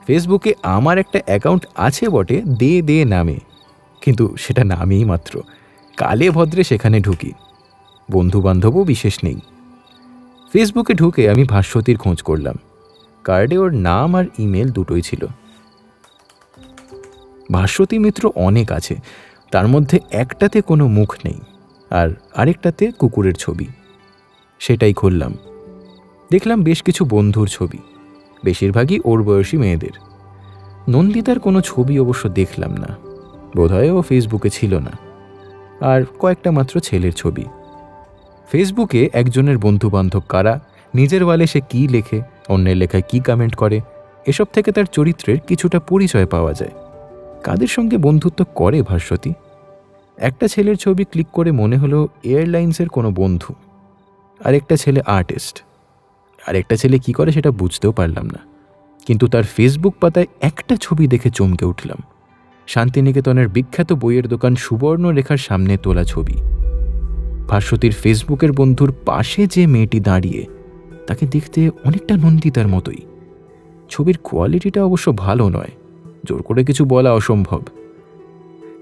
ফেসবুকে আমার একটা অ্যাকাউন্ট আছে বটে, দে দে নামে, কিন্তু সেটা নামেই মাত্র। কালে ভদ্রে সেখানে ঢুকি, বন্ধু বান্ধবও বিশেষ নেই। ফেসবুকে ঢুকে আমি ভাস্বতীর খোঁজ করলাম। কার্ডে ওর নাম আর ইমেল দুটোই ছিল। ভাস্বতী মিত্র অনেক আছে, তার মধ্যে একটাতে কোনো মুখ নেই, আর আরেকটাতে কুকুরের ছবি। সেটাই খুললাম। দেখলাম বেশ কিছু বন্ধুর ছবি, বেশিরভাগই ওর বয়সী মেয়েদের। নন্দিতার কোনো ছবি অবশ্য দেখলাম না, বোধহয় ও ফেসবুকে ছিল না। আর কয়েকটা মাত্র ছেলের ছবি। ফেসবুকে একজনের বন্ধুবান্ধব কারা, নিজের ওয়ালে সে কী লেখে, অন্যের লেখায় কী কমেন্ট করে, এসব থেকে তার চরিত্রের কিছুটা পরিচয় পাওয়া যায়। কাদের সঙ্গে বন্ধুত্ব করে ভাস্বতী? একটা ছেলের ছবি ক্লিক করে মনে হলো এয়ারলাইন্সের কোনো বন্ধু, আরেকটা ছেলে আর্টিস্ট, আরেকটা ছেলে কি করে সেটা বুঝতেও পারলাম না। কিন্তু তার ফেসবুক পাতায় একটা ছবি দেখে চমকে উঠলাম। শান্তিনিকেতনের বিখ্যাত বইয়ের দোকান সুবর্ণরেখার সামনে তোলা ছবি। ভাস্বতীর ফেসবুকের বন্ধুর পাশে যে মেয়েটি দাঁড়িয়ে, তাকে দেখতে অনেকটা নন্দিতার মতোই। ছবির কোয়ালিটিটা অবশ্য ভালো নয়, জোর করে কিছু বলা অসম্ভব।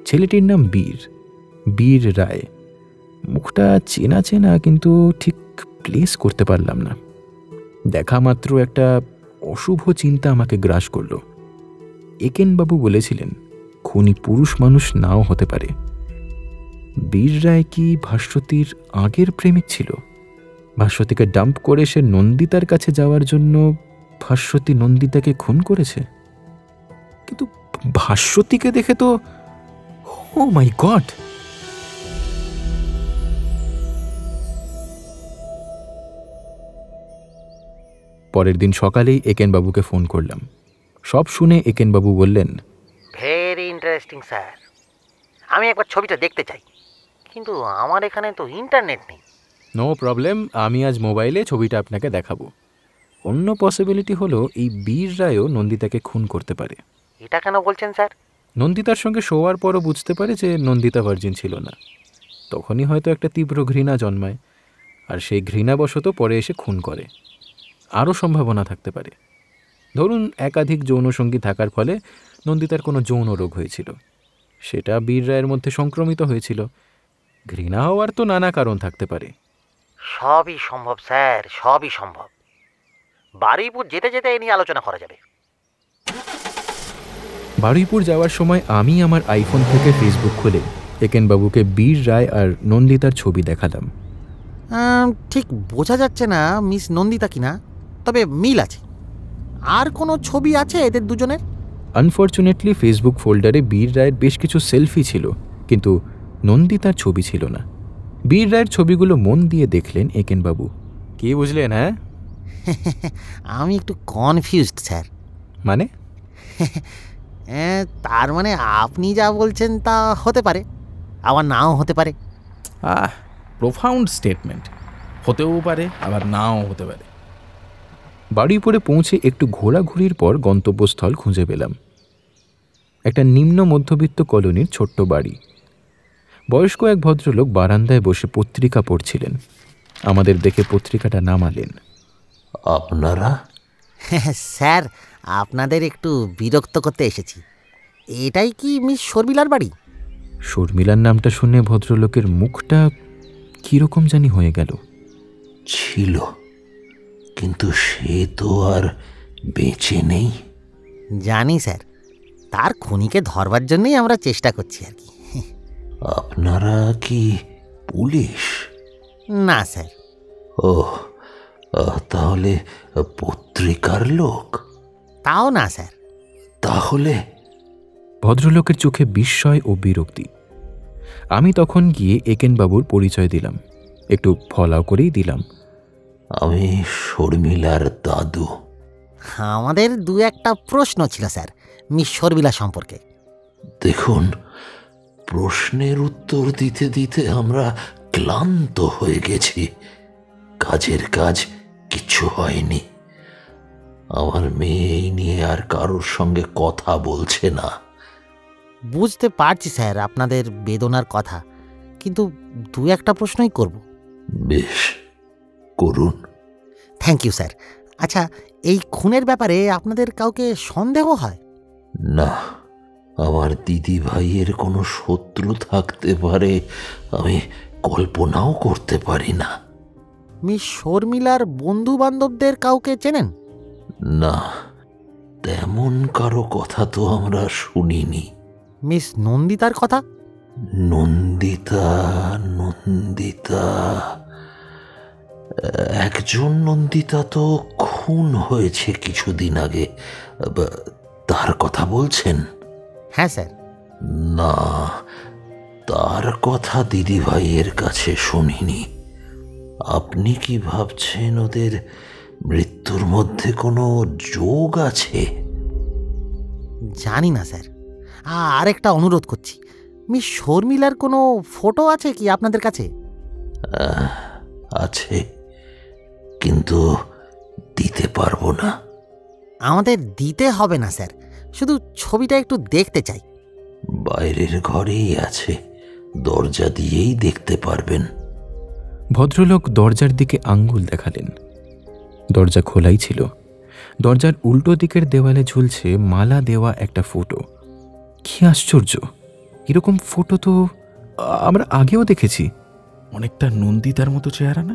ছেলেটির নাম বীর রায়। মুখটা চেনা চেনা, কিন্তু ঠিক প্লেস করতে পারলাম না। দেখা মাত্র একটা অশুভ চিন্তা আমাকে গ্রাস করল। একেনবাবু বলেছিলেন খুনি পুরুষ মানুষ নাও হতে পারে। বীর রায় কি ভাস্বতীর আগের প্রেমিক ছিল? ভাস্বতীকে ডাম্প করে সে নন্দিতার কাছে যাওয়ার জন্য ভাস্বতী নন্দিতাকে খুন করেছে। কিন্তু ভাস্বতীকে দেখে তো, ও মাই গড! পরের দিন সকালেই একেনবাবুকে ফোন করলাম। সব শুনে একেনবাবু বললেন, ভেরি ইন্টারেস্টিং স্যার, আমি একবার ছবিটা দেখতে চাই, কিন্তু আমার এখানে তো ইন্টারনেট নেই। নো প্রবলেম, আমি আজ মোবাইলে ছবিটা আপনাকে দেখাবো। অন্য পসিবিলিটি হলো এই বীর রায়ও নন্দিতাকে খুন করতে পারে। এটা কেন বলছেন স্যার? নন্দিতার সঙ্গে শোয়ার পরও বুঝতে পারে যে নন্দিতা ভার্জিন ছিল না। তখনই হয়তো একটা তীব্র ঘৃণা জন্মায়, আর সেই ঘৃণাবশত পরে এসে খুন করে। আরও সম্ভাবনা থাকতে পারে। ধরুন একাধিক যৌনসঙ্গী থাকার ফলে নন্দিতার কোনো যৌন রোগ হয়েছিল, সেটা বীর রায়ের মধ্যে সংক্রমিত হয়েছিল। ঘৃণা হওয়ার তো নানা কারণ থাকতে পারে। সবই সম্ভব স্যার, সবই সম্ভব। বারুইপুর যেতে যেতে এ নিয়ে আলোচনা করা যাবে। বারুইপুর যাওয়ার সময় আমি আমার আইফোন থেকে ফেসবুক খুলে একেনবাবুকে বীর রায় আর নন্দিতার ছবি দেখালাম। ঠিক বোঝা যাচ্ছে না মিস নন্দিতা কিনা, তবে মিল আছে। আর কোনো ছবি আছে এদের দুজনের? আনফর্চুনেটলি ফেসবুক ফোল্ডারে বীর রায়ের বেশ কিছু সেলফি ছিল, কিন্তু নন্দিতার ছবি ছিল না। বীর রায়ের ছবিগুলো মন দিয়ে দেখলেন একেনবাবু। কি বুঝলেন? হ্যাঁ, আমি একটু কনফিউজড স্যার। মানে? তার মানে আপনি যা বলছেন তা হতে পারে, আবার নাও হতে পারে। Profound statement. হতেও পারে, আবার নাও হতে পারে। বারুইপুরে পৌঁছে একটু ঘোরাঘুরির পর গন্তব্যস্থল খুঁজে পেলাম। একটা নিম্ন মধ্যবিত্ত কলোনির ছোট্ট বাড়ি। বয়স্ক এক ভদ্রলোক বারান্দায় বসে পত্রিকা পড়ছিলেন। আমাদের দেখে পত্রিকাটা নামালেন। আপনারা? স্যার, আপনাদের একটু বিরক্ত করতে এসেছি। এটাই কি মিস শর্মিলার বাড়ি? শর্মিলার নামটা শুনে ভদ্রলোকের মুখটা কিরকম জানি হয়ে গেল। ছিল, কিন্তু সে তো আর বেঁচে নেই। জানি স্যার, তার খুনিকে ধরবার জন্যই আমরা চেষ্টা করছি আর কি। আপনারা কি পুলিশ? না স্যার। ও, তাহলে পত্রিকার লোক? তাও না স্যার। তাহলে? ভদ্রলোকের চোখে বিস্ময় ও বিরক্তি। আমি তখন গিয়ে একেনবাবুর পরিচয় দিলাম, একটু ফলাও করেই দিলাম। আমি শর্মিলার দাদু। আমাদের দু একটা প্রশ্ন ছিল স্যার মিস শর্মিলা সম্পর্কে। দেখুন, প্রশ্নের উত্তর দিতে দিতে আমরা ক্লান্ত হয়ে গেছি। কাজের কাজ কিছু হয়নি। আমার মেয়ে এই নিয়ে আর কারোর সঙ্গে কথা বলছে না। বুঝতে পারছি স্যার আপনাদের বেদনার কথা, কিন্তু দু একটা প্রশ্নই করব। বেশ, করুন। Thank you sir. আচ্ছা, এই খুনের ব্যাপারে আপনাদের কাউকে সন্দেহ হয়? না, আমার দিদি ভাইয়ের কোনো শত্রু থাকতে পারে আমি কল্পনাও করতে পারি না। মিস শর্মিলার বন্ধু বান্ধবদের কাউকে চেনেন? না, তেমন কারো কথা তো আমরা শুনিনি। মিস নন্দিতার কথা? নন্দিতা নন্দিতা একজন নন্দিতা তো খুন হয়েছে কিছুদিন আগে, তার কথা বলছেন? হ্যাঁ স্যার। না, তার কথা দিদি ভাইয়ের কাছে শুনিনি। আপনি কি ভাবছেন ওদের মৃত্যুর মধ্যে কোনো যোগ আছে? জানি না স্যার। আরেকটা অনুরোধ করছি, মিস শর্মিলার কোনো ফটো আছে কি আপনাদের কাছে? আছে, কিন্তু দিতে পারবো না। আমাদের দিতে হবে না স্যার, শুধু ছবিটা একটু দেখতে চাই। বাইরের ঘরেই আছে, দরজা দিয়েই দেখতে পারবেন। ভদ্রলোক দরজার দিকে আঙ্গুল দেখালেন। দরজা খোলাই ছিল। দরজার উল্টো দিকের দেওয়ালে ঝুলছে মালা দেওয়া একটা ফটো। কি আশ্চর্য, এরকম ফটো তো আমরা আগেও দেখেছি। অনেকটা নন্দিতার মতো চেহারা না?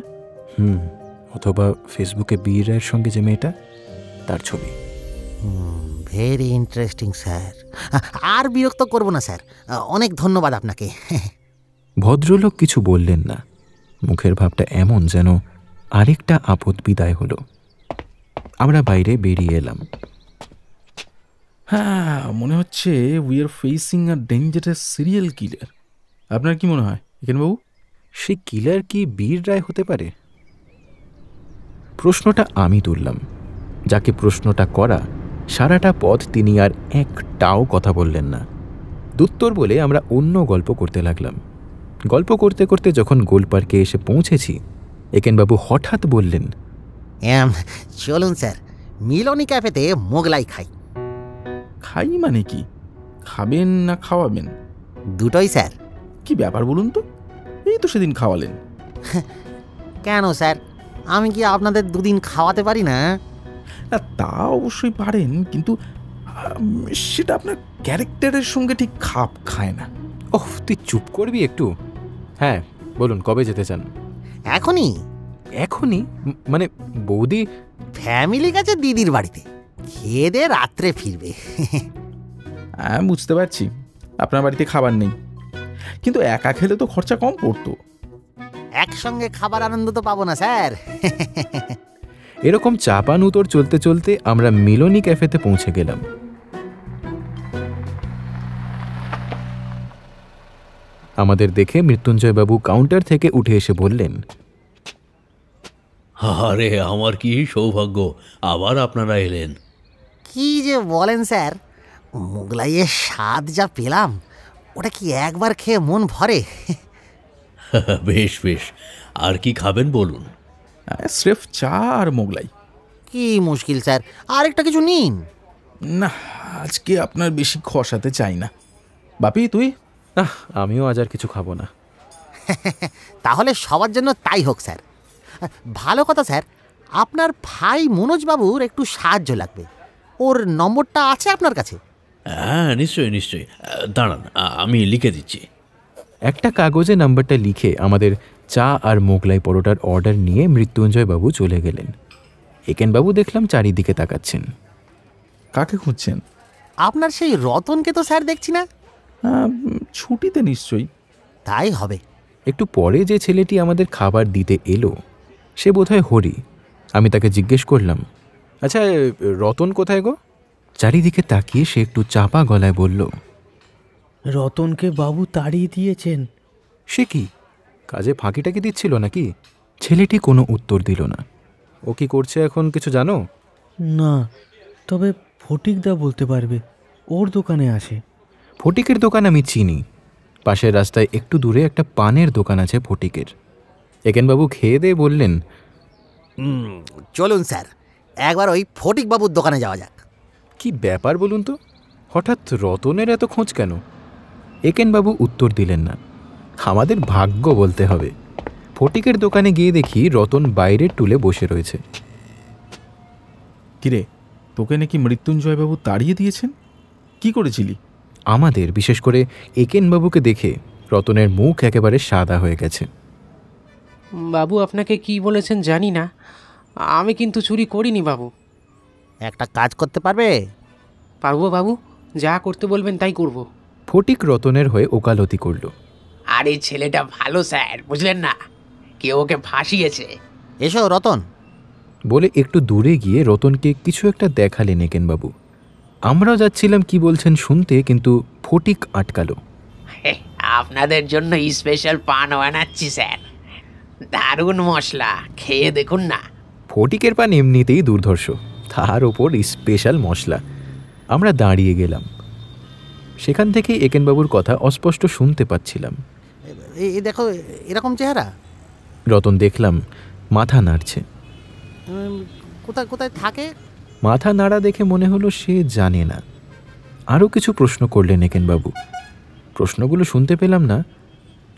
অথবা ফেসবুকে বীর রায়ের সঙ্গে যে মেয়েটা, তার ছবি। Very interesting sir. আর বিরক্ত করব না স্যার, অনেক ধন্যবাদ আপনাকে। ভদ্রলোক কিছু বললেন না। মুখের ভাবটা এমন যেন আরেকটা আপদ বিদায় হলো। আমরা বাইরে বেরিয়ে এলাম। হ্যাঁ, মনে হচ্ছে we are facing a dangerous serial killer. আপনার কি মনে হয় এখানবাবু? সে কিলার কি বীর রায় হতে পারে? প্রশ্নটা আমি তুললাম। যাকে প্রশ্নটা করা, সারাটা পথ তিনি আর একটাও কথা বললেন না। দুত্তর বলে আমরা অন্য গল্প করতে লাগলাম। গল্প করতে করতে যখন গোল পার্কে এসে পৌঁছেছি, একেনবাবু হঠাৎ বললেন, চলুন স্যার, মিলনী ক্যাফেতে মোগলাই খাই। খাই মানে কি? খাবেন না খাওয়াবেন? দুটোই স্যার। কি ব্যাপার বলুন তো? এই তো সেদিন খাওয়ালেন। কেন স্যার, আমি কি আপনাদের দুদিন খাওয়াতে পারি না? তা অবশ্যই পারেন, কিন্তু সেটা আপনার ক্যারেক্টারের সঙ্গে ঠিক খাপ খায় না। ওহ, তুই চুপ করবি একটু? হ্যাঁ বলুন, কবে যেতে চান? এখনই? এখনই মানে বৌদি ফ্যামিলি গেছে দিদির বাড়িতে, খেয়ে দিয়ে রাত্রে ফিরবে। হ্যাঁ, বুঝতে পারছি আপনার বাড়িতে খাবার নেই, কিন্তু একা খেলে তো খরচা কম পড়তো। একসঙ্গে খাবার আনন্দ তো পাবো না স্যার। এরকম চাপান উতর চলতে চলতে আমরা মিলনী ক্যাফেতে পৌঁছে গেলাম। আমাদের দেখে মৃত্যুঞ্জয়বাবু কাউন্টার থেকে উঠে এসে বললেন, আরে আমার কি সৌভাগ্য, আবার আপনারা এলেন। কি যে বলেন স্যার, মোগলাইয়ের স্বাদ যা পেলাম, ওটা কি একবার খেয়ে মন ভরে? বেশ বেশ, আর কি খাবেন বলুন? স্রেফ চা আর মোগলাই। কি মুশকিল স্যার, আরেকটা কিছু নিন না। আজকে আপনার বেশি খসাতে চাই না। বাপি তুই? না, আমিও আজ আর কিছু খাবো না। তাহলে সবার জন্য তাই হোক স্যার। ভালো কথা স্যার, আপনার ভাই মনোজবাবুর একটু সাহায্য লাগবে। ওর নম্বরটা আছে আপনার কাছে? হ্যাঁ নিশ্চয়ই নিশ্চয়ই, দাঁড়ান আমি লিখে দিচ্ছি। একটা কাগজে নাম্বারটা লিখে আমাদের চা আর মোগলাই পরোটার অর্ডার নিয়ে মৃত্যুঞ্জয়বাবু চলে গেলেন। একেনবাবু দেখলাম চারিদিকে তাকাচ্ছেন। কাকে খুঁজছেন? আপনার সেই রতনকে তো স্যার দেখছি না। ছুটিতে নিশ্চয়ই। তাই হবে। একটু পরে যে ছেলেটি আমাদের খাবার দিতে এলো, সে বোধহয় হরি। আমি তাকে জিজ্ঞেস করলাম, আচ্ছা রতন কোথায় গো? চারিদিকে তাকিয়ে সে একটু চাপা গলায় বলল, রতনকে বাবু তাড়িয়ে দিয়েছেন। সে কি, কাজে ফাঁকিটাকি দিচ্ছিল নাকি? ছেলেটি কোনো উত্তর দিল না। ও কি করছে এখন কিছু জানো? না, তবে ফটিকদা বলতে পারবে, ওর দোকানে আসে। ফটিকের দোকান আমি চিনি। পাশের রাস্তায় একটু দূরে একটা পানের দোকান আছে ফটিকের। একেনবাবু খেয়ে দিয়ে বললেন, চলুন স্যার, একবার ওই ফটিকবাবুর দোকানে যাওয়া যাক। কি ব্যাপার বলুন তো, হঠাৎ রতনের এত খোঁজ কেন? একেনবাবু উত্তর দিলেন না। আমাদের ভাগ্য বলতে হবে। ফটিকের দোকানে গিয়ে দেখি রতন বাইরের টুলে বসে রয়েছে। কিরে, তোকে নাকি মৃত্যুঞ্জয়বাবু তাড়িয়ে দিয়েছেন? কি করেছিলি? আমাদের, বিশেষ করে একেনবাবুকে দেখে রতনের মুখ একেবারে সাদা হয়ে গেছে। বাবু আপনাকে কি বলেছেন জানি না, আমি কিন্তু চুরি করিনি বাবু। একটা কাজ করতে পারবে? পারবো বাবু, যা করতে বলবেন তাই করব। ফটিক রতনের হয়ে ওকালতি করল। আরে ছেলেটা ভালো স্যার, বুঝলেন না, কেউ ওকে ফাঁসিয়েছে। এসো রতন বলে একটু দূরে গিয়ে রতনকে কিছু একটা দেখালেন একেনবাবু। আমরাও যাচ্ছিলাম কি বলছেন শুনতে, কিন্তু ফটিক আটকালো। আপনাদের জন্য স্পেশাল পান বানাচ্ছি স্যার, দারুণ মশলা, খেয়ে দেখুন না। ফটিকের পান এমনিতেই দুর্ধর্ষ, তার ওপর স্পেশাল মশলা। আমরা দাঁড়িয়ে গেলাম। সেখান থেকে একেনবাবুর কথা অস্পষ্ট শুনতে পাচ্ছিলাম। এই দেখো, এরকম চেহারা। রতন দেখলাম মাথা নাড়ছে। কোথায় কোথায় থাকে? মাথা নাড়া দেখে মনে হলো সে জানে না। আরও কিছু প্রশ্ন করলেন একেনবাবু। প্রশ্নগুলো শুনতে পেলাম না।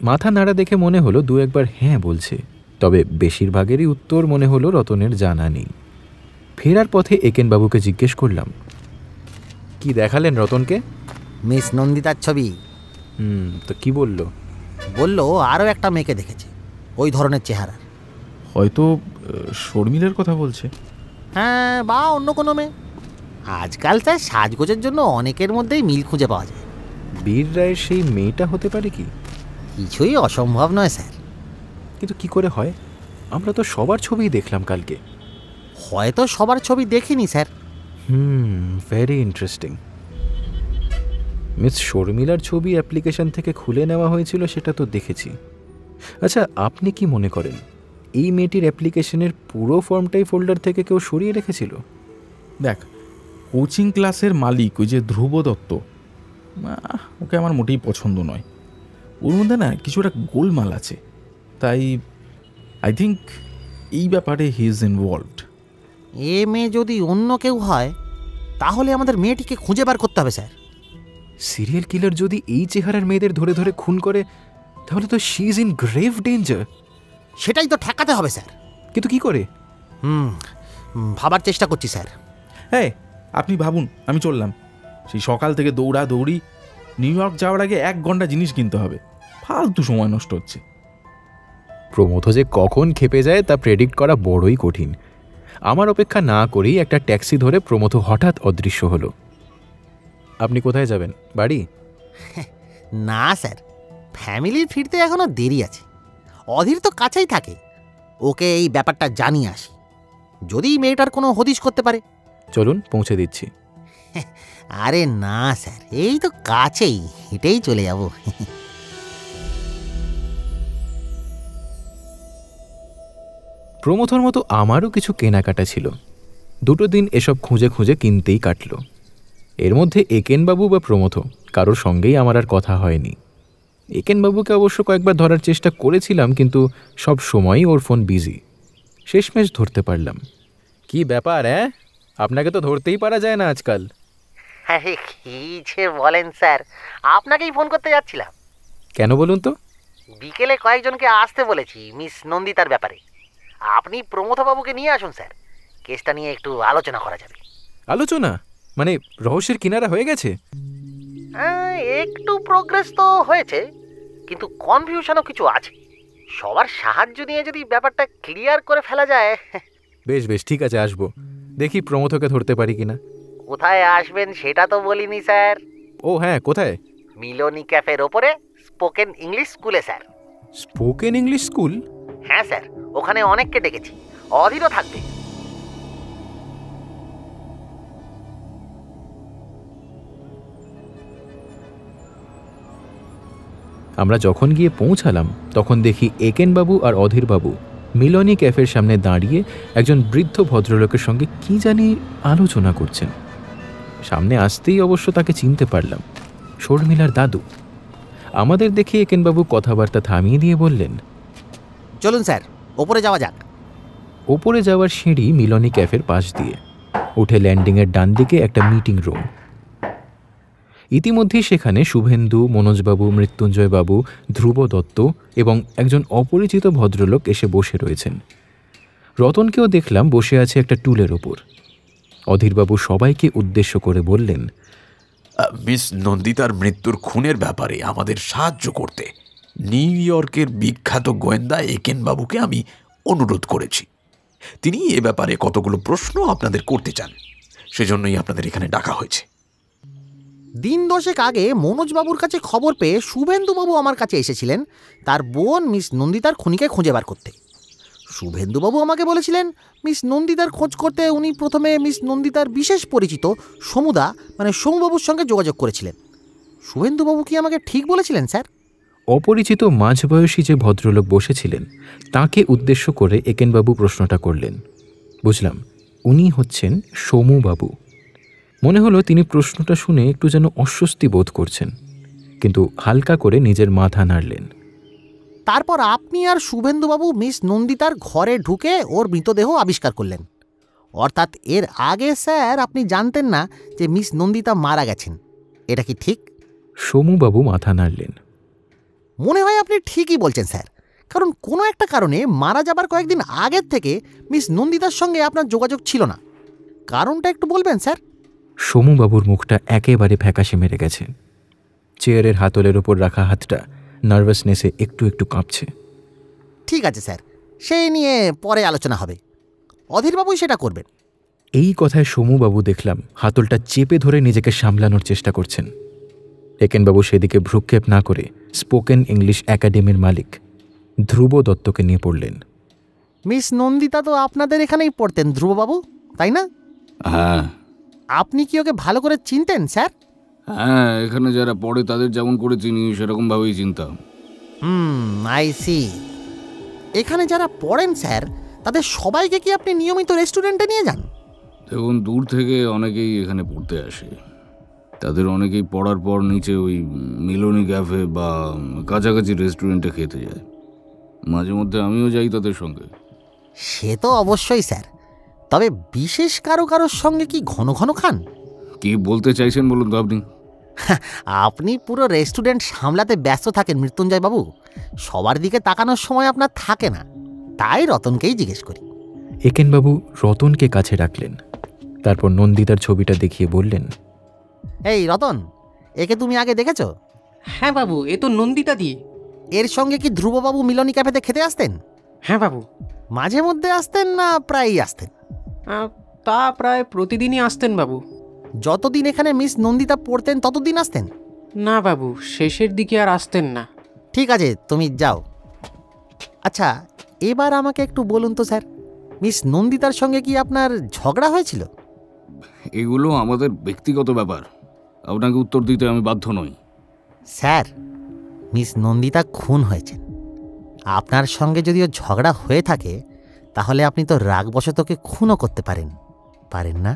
মাথা নাড়া দেখে মনে হলো দু একবার হ্যাঁ বলছে, তবে বেশিরভাগেরই উত্তর মনে হলো রতনের জানা নেই। ফেরার পথে একেনবাবুকে জিজ্ঞেস করলাম, কি দেখালেন রতনকে? মিস নন্দিতার ছবি। তো কি বলল? বলল আরও একটা মেয়েকে দেখেছে ওই ধরনের চেহারা। হয়তো শর্মিলার কথা বলছে। হ্যাঁ, বা অন্য কোনো মেয়ে। আজকাল স্যার সাজগোজের জন্য অনেকের মধ্যেই মিল খুঁজে পাওয়া যায়। বীর রায়ের সেই মেয়েটা হতে পারে কি? কিছুই অসম্ভব নয় স্যার। কিন্তু কি করে হয়? আমরা তো সবার ছবিই দেখলাম কালকে। হয়তো সবার ছবি দেখিনি স্যার। Very interesting. মিস শর্মিলার ছবি অ্যাপ্লিকেশন থেকে খুলে নেওয়া হয়েছিল সেটা তো দেখেছি। আচ্ছা, আপনি কি মনে করেন এই মেয়েটির অ্যাপ্লিকেশনের পুরো ফর্মটাই ফোল্ডার থেকে কেউ সরিয়ে রেখেছিল? দেখ, কোচিং ক্লাসের মালিক ওই যে ধ্রুব দত্ত, ওকে আমার মোটেই পছন্দ নয়। ওর মধ্যে না কিছু একটা গোলমাল আছে, তাই আই থিঙ্ক এই ব্যাপারে হি ইজ ইনভলভড। এ মেয়ে যদি অন্য কেউ হয় তাহলে আমাদের মেয়েটিকে খুঁজে বার করতে হবে স্যার। সিরিয়াল কিলার যদি এই চেহারার মেয়েদের ধরে ধরে খুন করে তাহলে তো she is in grave danger. সেটাই তো ঠেকাতে হবে স্যার। কিন্তু কি করে? ভাবার চেষ্টা করছি স্যার। হ্যাঁ, আপনি ভাবুন, আমি চললাম। সেই সকাল থেকে দৌড়া দৌড়ি, নিউ ইয়র্ক যাওয়ার আগে 1 ঘন্টা জিনিস কিনতে হবে, ফালতু সময় নষ্ট হচ্ছে। প্রমথ যে কখন খেপে যায় তা প্রেডিক্ট করা বড়ই কঠিন। আমার অপেক্ষা না করেই একটা ট্যাক্সি ধরে প্রমথ হঠাৎ অদৃশ্য হলো। আপনি কোথায় যাবেন? বাড়ি? না স্যার, ফ্যামিলির ফিরতে এখনো দেরি আছে। অধীর তো কাছেই থাকে, ওকে এই ব্যাপারটা জানিয়ে আসি, যদি মেয়েটার কোনো হদিশ করতে পারে। চলুন, পৌঁছে দিচ্ছি। আরে না স্যার, এই তো কাছেই, হেঁটেই চলে যাব। প্রমথর মতো আমারও কিছু কেনাকাটা ছিল। 2 দিন এসব খুঁজে খুঁজে কিনতেই কাটল। এর মধ্যে একেনবাবু বা প্রমথ কারোর সঙ্গেই আমার আর কথা হয়নি। একেনবাবুকে অবশ্য কয়েকবার ধরার চেষ্টা করেছিলাম, কিন্তু সব সময়ই ওর ফোন বিজি। শেষমেশ ধরতে পারলাম। কি ব্যাপার? আপনাকে তো ধরতেই পারা যায় না আজকাল। আরে কি যে বলেন স্যার, আপনাকেই ফোন করতে যাচ্ছিলাম। কেন বলুন তো? বিকেলে কয়েকজনকে আসতে বলেছি মিস নন্দিতার ব্যাপারে। আপনি প্রমথবাবুকে নিয়ে আসুন স্যার, কেসটা নিয়ে একটু আলোচনা করা যাবে। আলোচনা মানে রহস্যের কিনারা হয়ে গেছে? একটু প্রোগ্রেস তো হয়েছে, কিন্তু কনফিউশনও কিছু আছে। সবার সাহায্য নিয়ে যদি ব্যাপারটা ক্লিয়ার করে ফেলা যায়। বেশ বেশ, ঠিক আছে, আসবো। দেখি প্রমথকে ধরতে পারি কিনা। কোথায় আসবেন সেটা তো বলিনি স্যার। ও হ্যাঁ, কোথায়? মিলনী ক্যাফের ওপরে স্পোকেন ইংলিশ স্কুলে স্যার। Spoken English school? হ্যাঁ স্যার, ওখানে অনেককে ডেকেছি, অধীরও থাকবে। আমরা যখন গিয়ে পৌঁছালাম তখন দেখি একেনবাবু আর অধীরবাবু মিলনী ক্যাফের সামনে দাঁড়িয়ে একজন বৃদ্ধ ভদ্রলোকের সঙ্গে কি জানি আলোচনা করছেন। সামনে আসতেই অবশ্য তাকে চিনতে পারলাম, শর্মিলার দাদু। আমাদের দেখে একেনবাবু কথাবার্তা থামিয়ে দিয়ে বললেন, চলুন স্যার, ওপরে যাওয়া যাক। ওপরে যাওয়ার সিঁড়ি মিলনী ক্যাফের পাশ দিয়ে, উঠে ল্যান্ডিংয়ের ডান দিকে একটা মিটিং রুম। ইতিমধ্যেই সেখানে শুভেন্দু, মনোজবাবু, মৃত্যুঞ্জয়বাবু, ধ্রুব দত্ত এবং একজন অপরিচিত ভদ্রলোক এসে বসে রয়েছেন। রতনকেও দেখলাম বসে আছে একটা টুলের ওপর। অধীরবাবু সবাইকে উদ্দেশ্য করে বললেন, মিস নন্দিতার মৃত্যুর খুনের ব্যাপারে আমাদের সাহায্য করতে নিউ ইয়র্কের বিখ্যাত গোয়েন্দা একেনবাবুকে আমি অনুরোধ করেছি। তিনি এ ব্যাপারে কতগুলো প্রশ্ন আপনাদের করতে চান, সেজন্যই আপনাদের এখানে ডাকা হয়েছে। দিন দশেক আগে মনোজবাবুর কাছে খবর পেয়ে শুভেন্দুবাবু আমার কাছে এসেছিলেন তার বোন মিস নন্দিতার খুনিকে খুঁজে বার করতে। শুভেন্দুবাবু আমাকে বলেছিলেন মিস নন্দিতার খোঁজ করতে উনি প্রথমে মিস নন্দিতার বিশেষ পরিচিত সমুদা মানে সোমবাবুর সঙ্গে যোগাযোগ করেছিলেন। শুভেন্দুবাবু কি আমাকে ঠিক বলেছিলেন স্যার? অপরিচিত মাঝবয়সী যে ভদ্রলোক বসেছিলেন তাকে উদ্দেশ্য করে একেনবাবু প্রশ্নটা করলেন। বুঝলাম উনি হচ্ছেন সোমুবাবু। মনে হলো তিনি প্রশ্নটা শুনে একটু যেন অস্বস্তি বোধ করছেন, কিন্তু হালকা করে নিজের মাথা নাড়লেন। তারপর আপনি আর শুভেন্দুবাবু মিস নন্দিতার ঘরে ঢুকে ওর মৃতদেহ আবিষ্কার করলেন। অর্থাৎ এর আগে স্যার আপনি জানতেন না যে মিস নন্দিতা মারা গেছেন, এটা কি ঠিক? সোমুবাবু মাথা নাড়লেন। মনে হয় আপনি ঠিকই বলছেন স্যার, কারণ কোনো একটা কারণে মারা যাবার কয়েকদিন আগের থেকে মিস নন্দিতার সঙ্গে আপনার যোগাযোগ ছিল না। কারণটা একটু বলবেন স্যার? সোমুবাবুর মুখটা একেবারে ফ্যাকাশে মেরে গেছে। চেয়ারের হাতলের ওপর রাখা হাতটা নার্ভাসনেসে একটু একটু কাঁপছে। ঠিক আছে স্যার, সেই নিয়ে পরে আলোচনা হবে। অধীরবাবুই সেটা করবেন। এই কথায় সোমুবাবু দেখলাম হাতলটা চেপে ধরে নিজেকে সামলানোর চেষ্টা করছেন। একেনবাবু সেদিকে ভ্রুক্ষেপ না করে স্পোকেন ইংলিশ একাডেমির মালিক ধ্রুব দত্তকে নিয়ে পড়লেন। মিস নন্দিতা তো আপনাদের এখানেই পড়তেন ধ্রুববাবু, তাই না? হ্যাঁ। আপনি কি ওকে ভালো করে চিনতেন স্যার? হ্যাঁ, এখানে যারা পড়ে তাদের যেমন করে চিনি সেরকমভাবেই চিনতাম। I see. এখানে যারা পড়েন স্যার তাদের সবাইকে কি আপনি নিয়মিত রেস্টুরেন্টে নিয়ে যান? দেখুন, দূর থেকে অনেকেই এখানে পড়তে আসে। তাদের অনেকেই পড়ার পর নিচে ওই মিলনী ক্যাফে বা কাছাকাছি রেস্টুরেন্টে খেতে যায়। মাঝে মধ্যে আমিও যাই তাদের সঙ্গে। সে তো অবশ্যই স্যার, তবে বিশেষ কারোর সঙ্গে কি ঘন ঘন খান? কি বলতে চাইছেন বলুন তো আপনি? আপনি পুরো রেস্টুরেন্ট সামলাতে ব্যস্ত থাকেন মৃত্যুঞ্জয় বাবু, সবার দিকে তাকানোর সময় আপনার থাকে না, তাই রতনকেই জিজ্ঞেস করি। একেনবাবু রতনকে কাছে রাখলেন, তারপর নন্দিতার ছবিটা দেখিয়ে বললেন, এই রতন, একে তুমি আগে দেখেছো? হ্যাঁ বাবু, এ তো নন্দিতা দি। এর সঙ্গে কি ধ্রুববাবু মিলনী ক্যাফেতে খেতে আসতেন? হ্যাঁ বাবু। মাঝে মধ্যে আসতেন না প্রায়ই আসতেন? তা প্রায় প্রতিদিনই আসতেন বাবু। যতদিন এখানে মিস নন্দিতা পড়তেন ততদিন আসতেন? না বাবু, শেষের দিকে আর আসতেন না। ঠিক আছে, তুমি যাও। আচ্ছা, এবার আমাকে একটু বলুন তো স্যার, মিস নন্দিতার সঙ্গে কি আপনার ঝগড়া হয়েছিল? এগুলো আমাদের ব্যক্তিগত ব্যাপার, আপনাকে উত্তর দিতে আমি বাধ্য নই। স্যার, মিস নন্দিতা খুন হয়েছেন। আপনার সঙ্গে যদিও ঝগড়া হয়ে থাকে তাহলে আপনি তো রাগবশত ওকে খুনও করতে পারেন, পারেন না?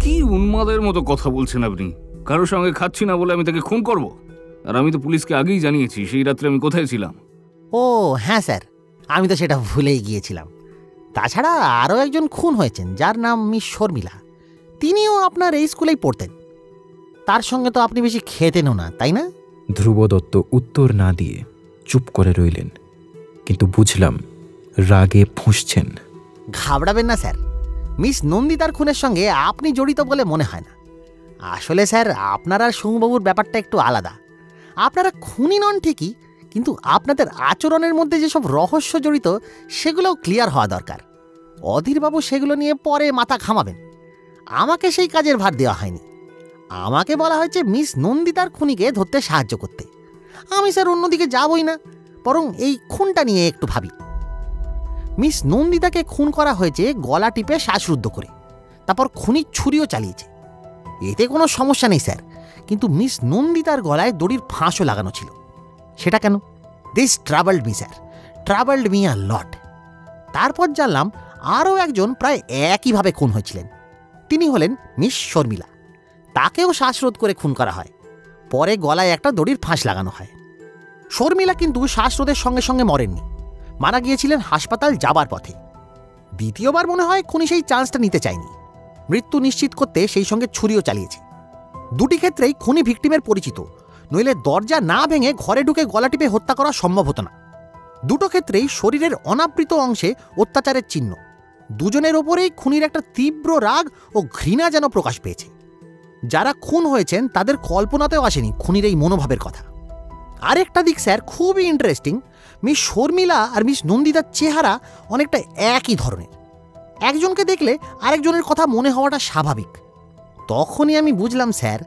কি উন্মাদের মতো কথা বলছেন আপনি? কারোর সঙ্গে খাচ্ছি না বলে আমি তাকে খুন করব? আর আমি তো পুলিশকে আগেই জানিয়েছি সেই রাত্রে আমি কোথায় ছিলাম। ও হ্যাঁ স্যার, আমি তো সেটা ভুলেই গিয়েছিলাম। তাছাড়া আরও একজন খুন হয়েছেন যার নাম মিস শর্মিলা, তিনিও আপনার এই স্কুলেই পড়তেন। তার সঙ্গে তো আপনি বেশি খেতেনও না, তাই না? ধ্রুব দত্ত উত্তর না দিয়ে চুপ করে রইলেন, কিন্তু বুঝলাম রাগে ফুঁসছেন। ঘাবড়াবেন না স্যার, মিস নন্দিতার খুনের সঙ্গে আপনি জড়িত বলে মনে হয় না। আসলে স্যার, আপনার আর সোমবাবুর ব্যাপারটা একটু আলাদা। আপনারা খুনি নন ঠিকই, কিন্তু আপনাদের আচরণের মধ্যে যেসব রহস্য জড়িত সেগুলোও ক্লিয়ার হওয়া দরকার। অধীরবাবু সেগুলো নিয়ে পরে মাথা ঘামাবেন। আমাকে সেই কাজের ভার দেওয়া হয়নি। আমাকে বলা হয়েছে মিস নন্দিতার খুনিকে ধরতে সাহায্য করতে। আমি স্যার অন্যদিকে যাবই না, বরং এই খুনটা নিয়ে একটু ভাবি। মিস নন্দিতাকে খুন করা হয়েছে গলা টিপে শ্বাসরুদ্ধ করে, তারপর খুনি ছুরিও চালিয়েছে। এতে কোনো সমস্যা নেই স্যার, কিন্তু মিস নন্দিতার গলায় দড়ির ফাঁসও লাগানো ছিল। সেটা কেন? This travelled me sir, travelled me a lot. তারপর জানলাম আরও একজন প্রায় একইভাবে খুন হয়েছিলেন। তিনি হলেন মিস শর্মিলা। তাকেও শ্বাসরোধ করে খুন করা হয়, পরে গলায় একটা দড়ির ফাঁস লাগানো হয়। শর্মিলা কিন্তু শ্বাসরোধের সঙ্গে সঙ্গে মরেননি, মারা গিয়েছিলেন হাসপাতাল যাবার পথে। দ্বিতীয়বার মনে হয় খুনি সেই চান্সটা নিতে চায়নি, মৃত্যু নিশ্চিত করতে সেই সঙ্গে ছুরিও চালিয়েছে। দুটি ক্ষেত্রেই খুনি ভিকটিমের পরিচিত, নইলে দরজা না ভেঙে ঘরে ঢুকে গলা টিপে হত্যা করা সম্ভব হতো না। দুটো ক্ষেত্রেই শরীরের অনাবৃত অংশে অত্যাচারের চিহ্ন। দুজনের ওপরেই খুনির একটা তীব্র রাগ ও ঘৃণা যেন প্রকাশ পেয়েছে। যারা খুন হয়েছেন তাদের কল্পনাতেও আসেনি খুনির এই মনোভাবের কথা। আরেকটা দিক স্যার খুবই ইন্টারেস্টিং, মিস শর্মিলা আর মিস নন্দিতার চেহারা অনেকটা একই ধরনের। একজনকে দেখলে আরেকজনের কথা মনে হওয়াটা স্বাভাবিক। তখনই আমি বুঝলাম স্যার,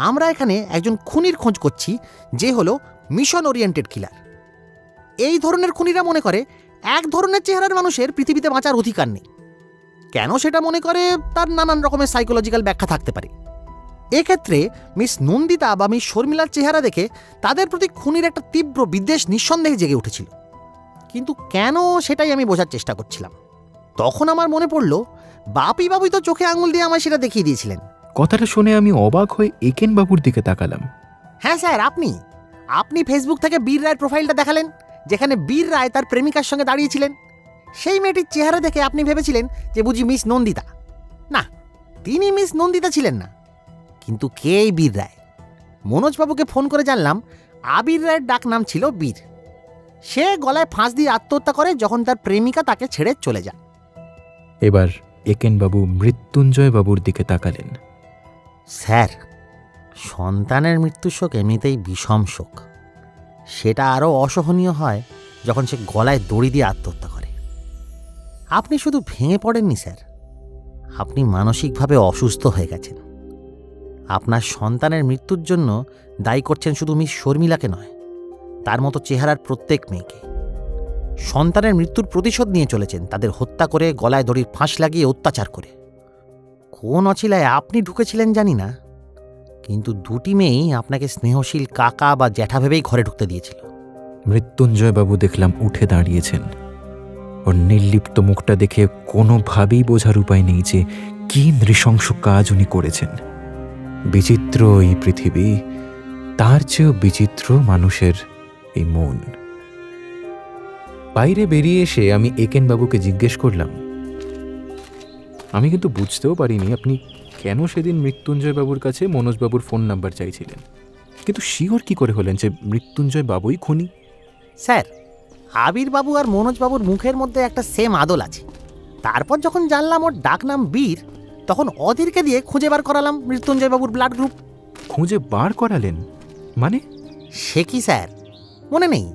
আমরা এখানে একজন খুনির খোঁজ করছি যে হলো মিশন ওরিয়েন্টেড কিলার। এই ধরনের খুনিরা মনে করে এক ধরনের চেহারার মানুষের পৃথিবীতে বাঁচার অধিকার নেই। কেন সেটা মনে করে তার নানান রকমের সাইকোলজিক্যাল ব্যাখ্যা থাকতে পারে। এক্ষেত্রে মিস নন্দিতা বা মিস শর্মিলার চেহারা দেখে তাদের প্রতি খুনির একটা তীব্র বিদ্বেষ নিঃসন্দেহে জেগে উঠেছিল। কিন্তু কেন সেটাই আমি বোঝার চেষ্টা করছিলাম। তখন আমার মনে পড়ল, বাপিবাবুই তো চোখে আঙুল দিয়ে আমায় সেটা দেখিয়ে দিয়েছিলেন। কথাটা শুনে আমি অবাক হয়ে একেন বাবুর দিকে তাকালাম। হ্যাঁ স্যার, আপনি ফেসবুক থেকে বীর রায়ের প্রোফাইলটা দেখালেন, যেখানে বীর রায় তার প্রেমিকার সঙ্গে দাঁড়িয়েছিলেন। সেই মেয়েটির চেহারা দেখে আপনি ভেবেছিলেন যে বুঝি মিস নন্দিতা। না, তিনি মিস নন্দিতা ছিলেন না। কিন্তু কে এই বীর রায়? মনোজবাবুকে ফোন করে জানলাম আবির রায়ের ডাক নাম ছিল বীর। সে গলায় ফাঁস দিয়ে আত্মহত্যা করে যখন তার প্রেমিকা তাকে ছেড়ে চলে যায়। এবার একেন বাবু মৃত্যুঞ্জয় বাবুর দিকে তাকালেন। স্যার, সন্তানের মৃত্যুর শোক এমনিতেই বিষম শোক। সেটা আরও অসহনীয় হয় যখন সে গলায় দড়ি দিয়ে আত্মহত্যা করে। আপনি শুধু ভেঙে পড়েননি স্যার, আপনি মানসিকভাবে অসুস্থ হয়ে গেছেন। আপনার সন্তানের মৃত্যুর জন্য দায়ী করছেন শুধু মিস শর্মিলাকে নয়, তার মতো চেহারার প্রত্যেক মেয়েকে। সন্তানের মৃত্যুর প্রতিশোধ নিয়ে চলেছেন, তাদের হত্যা করে গলায় দড়ির ফাঁস লাগিয়ে অত্যাচার করে। কোন অছিলায় আপনি ঢুকেছিলেন জানি না, কিন্তু দুটি মেয়েই আপনাকে স্নেহশীল কাকা বা জ্যাঠা ভেবেই ঘরে ঢুকতে দিয়েছিল। মৃত্যুঞ্জয় বাবু দেখলাম উঠে দাঁড়িয়েছেন। ওর নির্লিপ্ত মুখটা দেখে কোনোভাবেই বোঝার উপায় নেই যে কি নৃশংস কাজ উনি করেছেন। বিচিত্র এই পৃথিবী, তার চেয়েও বিচিত্র মানুষের এই মন। বাইরে বেরিয়ে এসে আমি একেন বাবুকে জিজ্ঞেস করলাম, আমি কিন্তু বুঝতেও পারিনি আপনি কেন সেদিন মৃত্যুঞ্জয় বাবুর কাছে মনোজবাবুর ফোন নাম্বার চাইছিলেন, কিন্তু শিওর কি করে হলেন যে মৃত্যুঞ্জয় বাবুই খুনি? স্যার, আবির বাবু আর মনোজবাবুর মুখের মধ্যে একটা সেম আদল আছে। তারপর যখন জানলাম ওর ডাক নাম বীর, তখন অধীরকে দিয়ে খুঁজে বার করালাম মৃত্যুঞ্জয় বাবুর ব্লাড গ্রুপ। খুঁজে বার করালেন মানে? সে কি স্যার, মনে নেই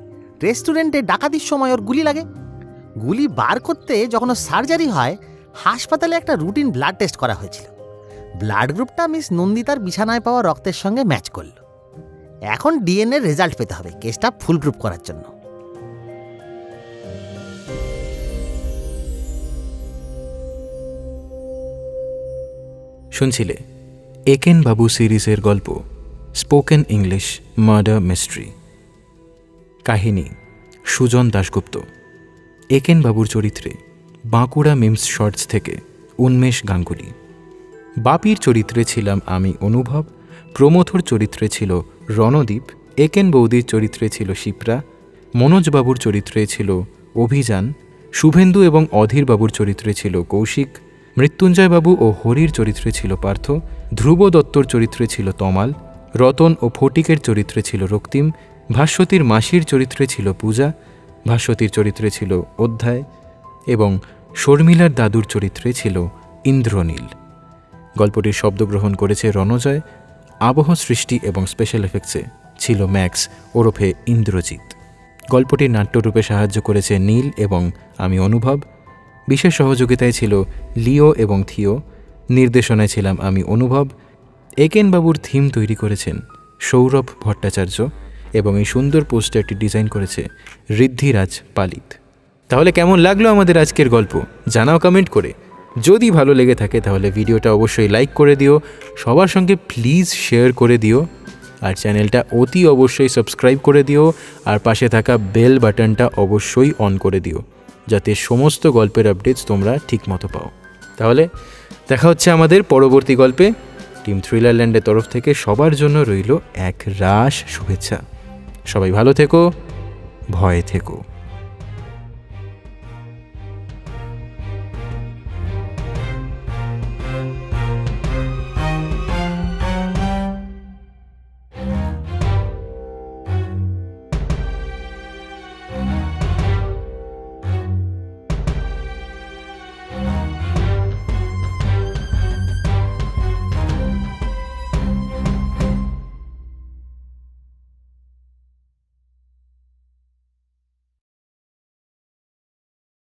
রেস্টুরেন্টে ডাকাতির সময় ওর গুলি লাগে? গুলি বার করতে যখন ওর সার্জারি হয়, হাসপাতালে একটা রুটিন ব্লাড টেস্ট করা হয়েছিল। ব্লাড গ্রুপটা মিস নন্দিতার বিছানায় পাওয়া রক্তের সঙ্গে ম্যাচ করল। এখন ডিএনএ রেজাল্ট পেতে হবে কেসটা ফুল প্রুফ করার জন্য। শুনছিলে একেন বাবু সিরিজের গল্প স্পোকেন ইংলিশ মার্ডার মিস্ট্রি। কাহিনী সুজন দাশগুপ্ত। একেন বাবুর চরিত্রে বাঁকুড়া মিমস শর্টস থেকে উন্মেষ গাঙ্গুলি। বাপির চরিত্রে ছিলাম আমি অনুভব, প্রমথর চরিত্রে ছিল রণদীপ, একেন বৌদির চরিত্রে ছিল শিপ্রা, মনোজবাবুর চরিত্রে ছিল অভিযান, শুভেন্দু এবং অধীর বাবুর চরিত্রে ছিল কৌশিক, মৃত্যুঞ্জয়বাবু ও হরির চরিত্রে ছিল পার্থ, ধ্রুব দত্তর চরিত্রে ছিল তমাল, রতন ও ফটিকের চরিত্রে ছিল রক্তিম, ভাস্বতীর মাসির চরিত্রে ছিল পূজা, ভাস্বতীর চরিত্রে ছিল অধ্যায় এবং শর্মিলার দাদুর চরিত্রে ছিল ইন্দ্রনীল। গল্পটির শব্দগ্রহণ করেছে রণজয়, আবহ সৃষ্টি এবং স্পেশাল এফেক্টসে ছিল ম্যাক্স ওরফে ইন্দ্রজিৎ। গল্পটির নাট্যরূপে সাহায্য করেছে নীল এবং আমি অনুভব। বিশেষ সহযোগিতায় ছিল লিও এবং থিও। নির্দেশনায় ছিলাম আমি অনুভব। একেন বাবুর থিম তৈরি করেছেন সৌরভ ভট্টাচার্য এবং এই সুন্দর পোস্টারটি ডিজাইন করেছে ঋদ্ধিরাজ পালিত। তাহলে কেমন লাগলো আমাদের আজকের গল্প জানাও কমেন্ট করে। যদি ভালো লেগে থাকে তাহলে ভিডিওটা অবশ্যই লাইক করে দিও, সবার সঙ্গে প্লিজ শেয়ার করে দিও, আর চ্যানেলটা অতি অবশ্যই সাবস্ক্রাইব করে দিও, আর পাশে থাকা বেল বাটনটা অবশ্যই অন করে দিও যাতে সমস্ত গল্পের আপডেটস তোমরা ঠিকমতো পাও। তাহলে দেখা হচ্ছে আমাদের পরবর্তী গল্পে। টিম থ্রিলারল্যান্ডের তরফ থেকে সবার জন্য রইল এক রাশ শুভেচ্ছা। সবাই ভালো থেকো, ভয়ে থেকো।